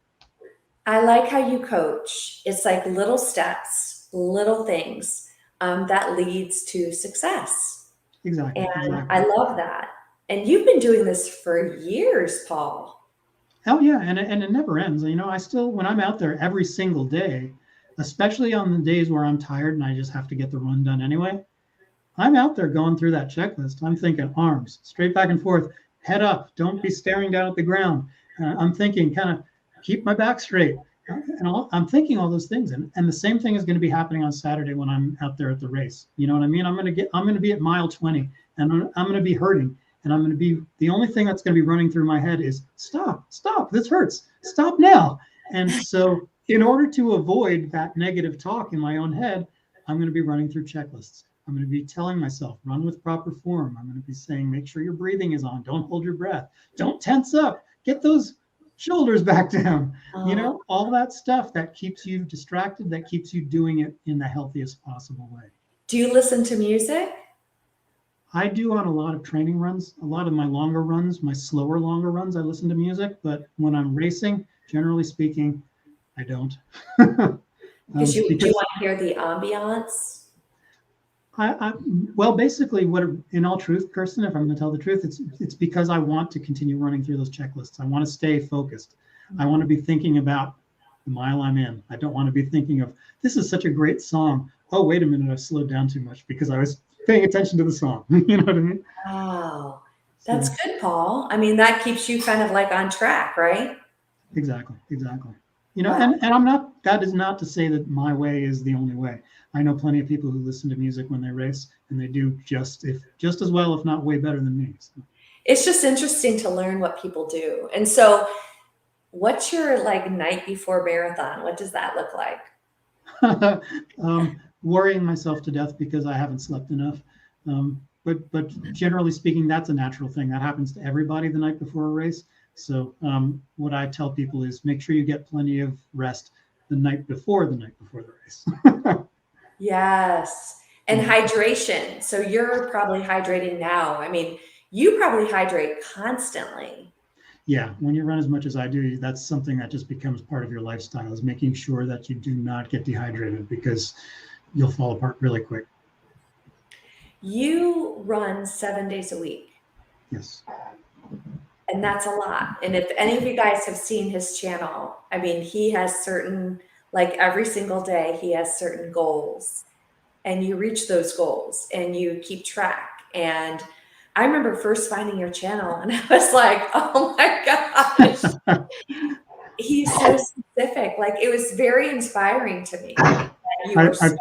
I like how you coach. It's like little steps, little things that leads to success. Exactly. And I love that. And you've been doing this for years, Paul. Oh yeah, and it never ends. I still, when I'm out there every single day, especially on the days where I'm tired and I just have to get the run done anyway, I'm out there going through that checklist. I'm thinking arms straight back and forth, head up, don't be staring down at the ground. I'm thinking kind of keep my back straight. I'm thinking all those things. And the same thing is going to be happening on Saturday when I'm out there at the race. You know what I mean? I'm going to be at mile 20 and I'm going to be hurting. And I'm going to be, the only thing that's going to be running through my head is stop, this hurts, stop now. And so in order to avoid that negative talk in my own head, I'm going to be running through checklists. I'm going to be telling myself, run with proper form. I'm going to be saying, make sure your breathing is on. Don't hold your breath. Don't tense up. Get those shoulders back down. All that stuff that keeps you distracted, that keeps you doing it in the healthiest possible way. Do you listen to music? I do on a lot of training runs. A lot of my longer runs, my slower, longer runs, I listen to music. But when I'm racing, generally speaking, I don't. Because do you want to hear the ambiance? Well, basically, in all truth, Kirsten, if I'm going to tell the truth, it's because I want to continue running through those checklists. I want to stay focused. I want to be thinking about the mile I'm in. I don't want to be thinking of, this is such a great song. Oh, wait a minute, I've slowed down too much because I was paying attention to the song. You know what I mean? Wow. That's good, Paul. I mean, that keeps you kind of like on track, right? Exactly. And I'm not, that is not to say that my way is the only way. I know plenty of people who listen to music when they race and they do just as well, if not way better than me. So. It's just interesting to learn what people do. And so what's your night before marathon? What does that look like? Worrying myself to death because I haven't slept enough. But generally speaking, that's a natural thing that happens to everybody the night before a race. So what I tell people is make sure you get plenty of rest the night before the race. Yes. And hydration. So you're probably hydrating now. I mean, you probably hydrate constantly. Yeah. When you run as much as I do, that's something that just becomes part of your lifestyle, is making sure that you do not get dehydrated because you'll fall apart really quick. You run 7 days a week. Yes. And that's a lot. And if any of you guys have seen his channel, I mean, he has certain, every single day, he has certain goals. And you reach those goals and you keep track. And I remember first finding your channel and I was like, oh my gosh. He's so specific. It was very inspiring to me that you were so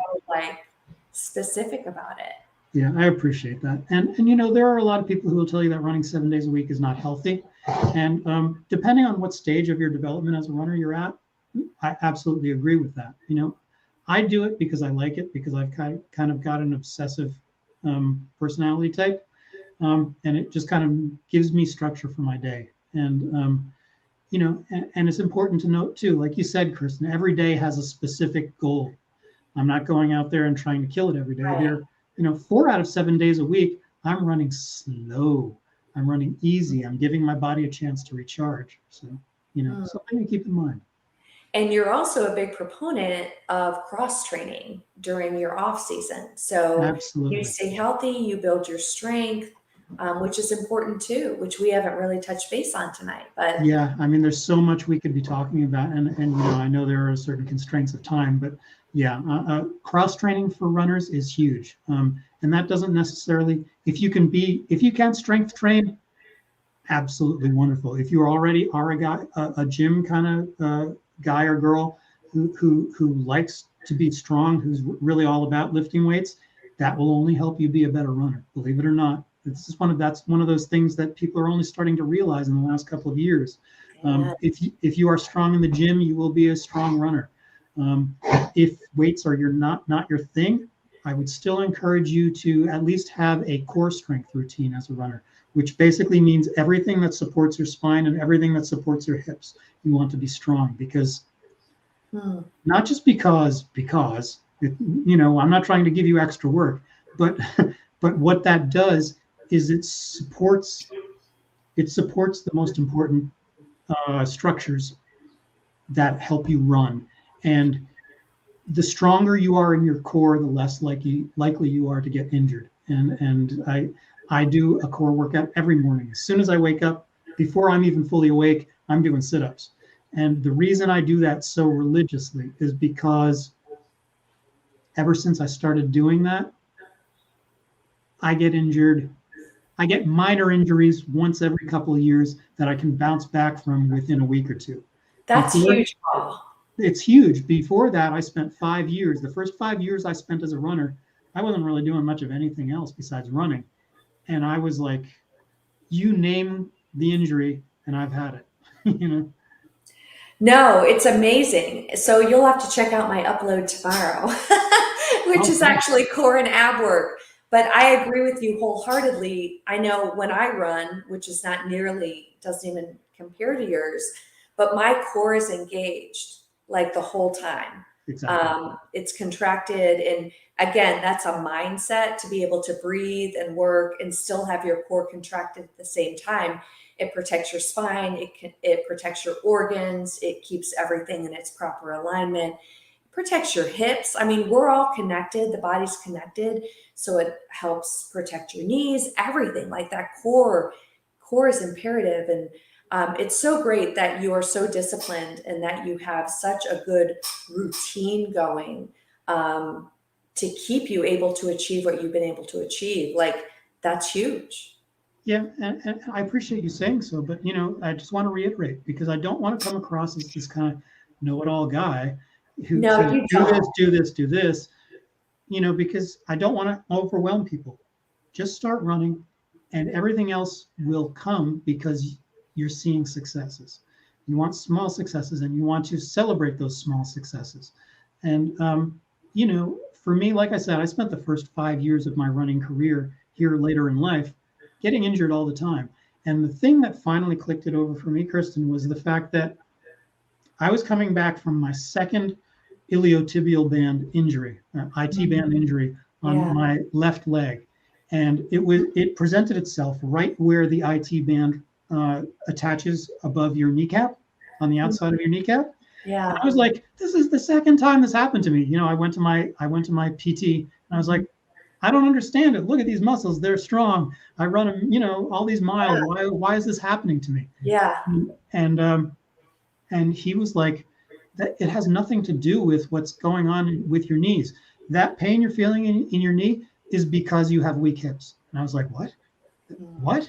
specific about it. Yeah, I appreciate that. And there are a lot of people who will tell you that running 7 days a week is not healthy. And depending on what stage of your development as a runner you're at, I absolutely agree with that. I do it because I like it, because I've kind of got an obsessive personality type. And it just kind of gives me structure for my day. And, and it's important to note too, like you said, Kristen, every day has a specific goal. I'm not going out there and trying to kill it every day. Right. 4 out of 7 days a week, I'm running slow. I'm running easy. I'm giving my body a chance to recharge. So, something to keep in mind. And you're also a big proponent of cross training during your off season. So Absolutely. You stay healthy, you build your strength. which is important too, which we haven't really touched base on tonight. But Yeah, I mean, there's so much we could be talking about, and I know there are certain constraints of time, but yeah, cross training for runners is huge, and that doesn't necessarily, if you can strength train, absolutely wonderful. If you already are a guy, a gym kind of guy or girl who likes to be strong, who's really all about lifting weights, that will only help you be a better runner. Believe it or not, that's one of those things that people are only starting to realize in the last couple of years. yeah. If you are strong in the gym, you will be a strong runner. If weights are not your thing, I would still encourage you to at least have a core strength routine as a runner, which basically means everything that supports your spine and everything that supports your hips. You want to be strong because not just because I'm not trying to give you extra work, but but what that does is it supports the most important structures that help you run. And the stronger you are in your core, the less likely you are to get injured. And I do a core workout every morning. As soon as I wake up, before I'm even fully awake, I'm doing sit-ups. And the reason I do that so religiously is because ever since I started doing that, I get injured. I get minor injuries once every couple of years that I can bounce back from within a week or two. That's huge, Paul. It's huge. Before that, I spent 5 years. The first 5 years I spent as a runner, I wasn't really doing much of anything else besides running. And I was like, you name the injury and I've had it, No, it's amazing. So you'll have to check out my upload tomorrow, which is actually core and ab work. But I agree with you wholeheartedly. I know when I run, which is doesn't even compare to yours, but my core is engaged like the whole time. Exactly. It's contracted. And again, that's a mindset to be able to breathe and work and still have your core contracted at the same time. It protects your spine. It protects your organs. It keeps everything in its proper alignment. It protects your hips. I mean, we're all connected. The body's connected. So it helps protect your knees, everything like that. Core is imperative. And it's so great that you are so disciplined and that you have such a good routine going to keep you able to achieve what you've been able to achieve. Like, that's huge. Yeah, and I appreciate you saying so, but I just want to reiterate because I don't want to come across as this kind of know-it-all guy who says do this, because I don't want to overwhelm people. Just start running, and everything else will come because you're seeing successes. You want small successes, and you want to celebrate those small successes. And for me, like I said, I spent the first 5 years of my running career here later in life getting injured all the time. And the thing that finally clicked it over for me, Kirsten, was the fact that I was coming back from my second iliotibial band injury, IT band injury on my left leg. And it presented itself right where the IT band attaches above your kneecap, on the outside of your kneecap. Yeah. And I was like, this is the second time this happened to me. I went to my PT and I was like, I don't understand it. Look at these muscles. They're strong. I run, all these miles. Why is this happening to me? Yeah. And he was like, that it has nothing to do with what's going on with your knees. That pain you're feeling in your knee is because you have weak hips. And I was like, what?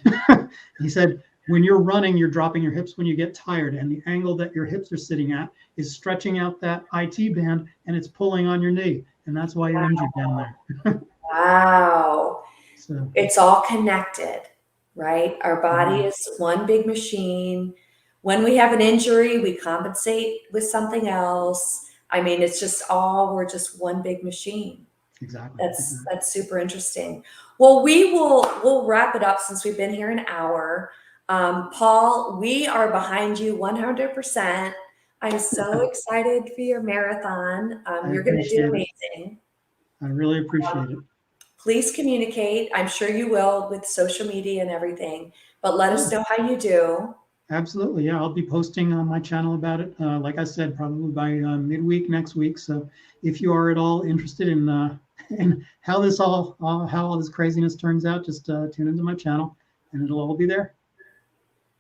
He said, when you're running, you're dropping your hips when you get tired. And the angle that your hips are sitting at is stretching out that IT band and it's pulling on your knee. And that's why you're injured down there. Wow. So it's all connected, right? Our body is one big machine. When we have an injury, we compensate with something else. I mean, it's just we're just one big machine. Exactly. That's super interesting. Well, we'll wrap it up since we've been here an hour. Paul, we are behind you 100%. I'm so excited for your marathon. You're going to do amazing. I really appreciate it. Please communicate. I'm sure you will with social media and everything, but let us know how you do. Absolutely. Yeah, I'll be posting on my channel about it. Like I said, probably by midweek next week. So if you are at all interested in how this how all this craziness turns out, just tune into my channel, and it'll all be there.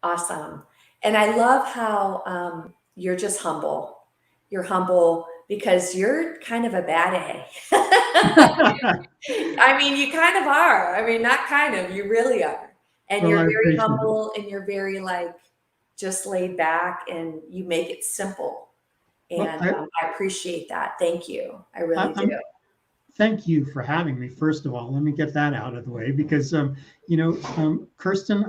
Awesome. And I love how you're just humble. You're humble because you're kind of a bad A. I mean, you kind of are. I mean, not kind of, you really are. And Well, you're I very appreciate it. humble and you're very like just laid back and you make it simple. Well, And I appreciate that. Thank you. I really I'm do. thank you for having me. First of all, let me get that out of the way because, Kirsten,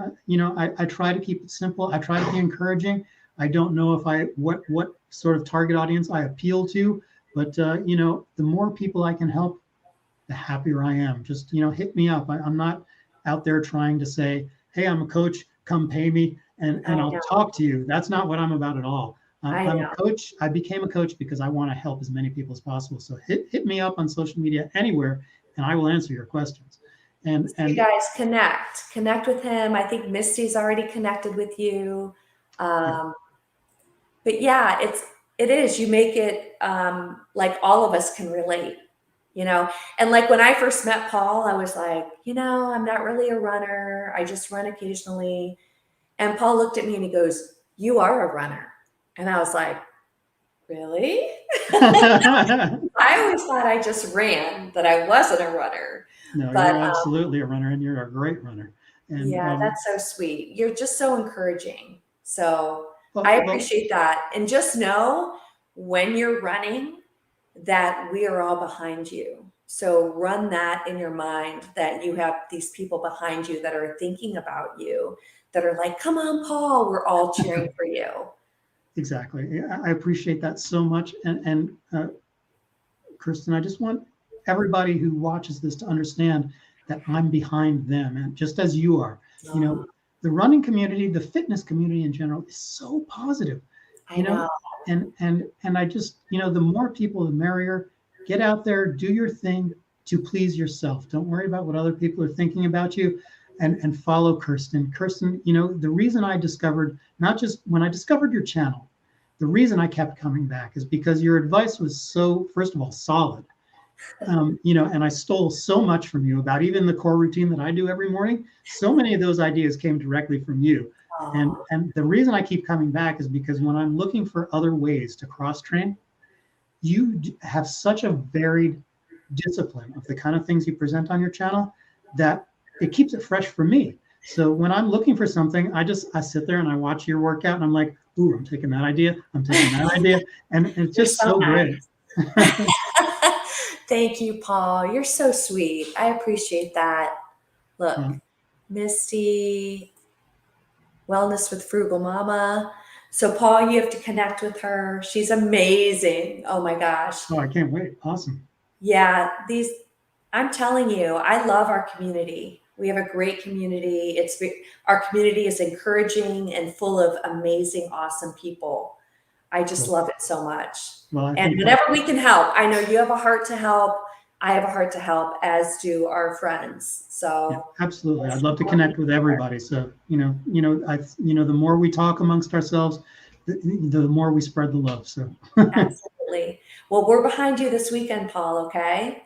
I try to keep it simple. I try to be encouraging. I don't know if what sort of target audience I appeal to, but the more people I can help, the happier I am. Just, hit me up. I'm not out there trying to say, hey, I'm a coach, come pay me and I I'll know. talk to you. That's not what I'm about at all. I I'm a know. coach. I became a coach because I want to help as many people as possible. So hit me up on social media anywhere, and I will answer your questions. And You guys connect with him. I think Misty's already connected with you. yeah, But yeah, it is. You make it like all of us can relate, you know. And like when I first met Paul, I was like, I'm not really a runner. I just run occasionally. And Paul looked at me and he goes, "You are a runner." And I was like, "Really?" I always thought I just ran, that I wasn't a runner. no, But you're absolutely a runner, and you're a great runner. And yeah, that's so sweet. You're just so encouraging. So I well, appreciate that. And just know when you're running that we are all behind you. So run that in your mind that you have these people behind you that are thinking about you, that are like, come on, Paul, we're all cheering for you. exactly. I appreciate that so much. And Kristen, I just want everybody who watches this to understand that I'm behind them, and just as you are. The running community, the fitness community in general, is so positive. I You know, know. and I just, the more people, the merrier. Get out there, do your thing to please yourself. Don't worry about what other people are thinking about you, and follow Kirsten. Kirsten, the reason I discovered, not just when I discovered your channel, the reason I kept coming back is because your advice was so, first of all, solid. And I stole so much from you about even the core routine that I do every morning. So many of those ideas came directly from you. And Oh, and the reason I keep coming back is because when I'm looking for other ways to cross train, you have such a varied discipline of the kind of things you present on your channel that it keeps it fresh for me. So when I'm looking for something, I sit there and I watch your workout and I'm like, ooh, I'm taking that idea, I'm taking that idea, and it's you're just so so great. nice. Thank you, Paul. You're so sweet. I appreciate that. Look, Um, Misty, Wellness with Frugal Mama. So, Paul, you have to connect with her. She's amazing. Oh my gosh. oh, I can't wait. Awesome. Yeah, I'm telling you, I love our community. We have a great community. Our community is encouraging and full of amazing, awesome people. I just Well, love it so much. well, I And think that, whenever we can help, I know you have a heart to help. I have a heart to help, as do our friends. yeah, So absolutely. let's I'd love to support connect each with other. everybody. So, the more we talk amongst ourselves, the more we spread the love. So Absolutely. Well, we're behind you this weekend, Paul, okay?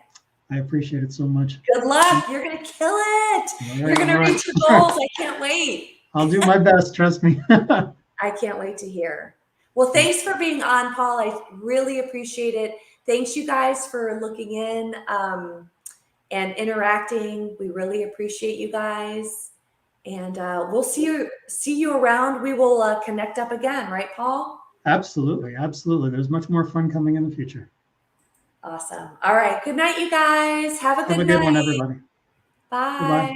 I appreciate it so much. Good luck. You're going to kill it. You're going All to right. reach your goals. I can't wait. I'll do my best. Trust me. I can't wait to hear. Well, thanks for being on, Paul. I really appreciate it. Thanks, you guys, for looking in and interacting. We really appreciate you guys. And we'll see you around. We will connect up again, right, Paul? Absolutely. Absolutely. There's much more fun coming in the future. Awesome. All right. Good night, you guys. Have a Have a good good one, night. everybody. Goodbye. Bye.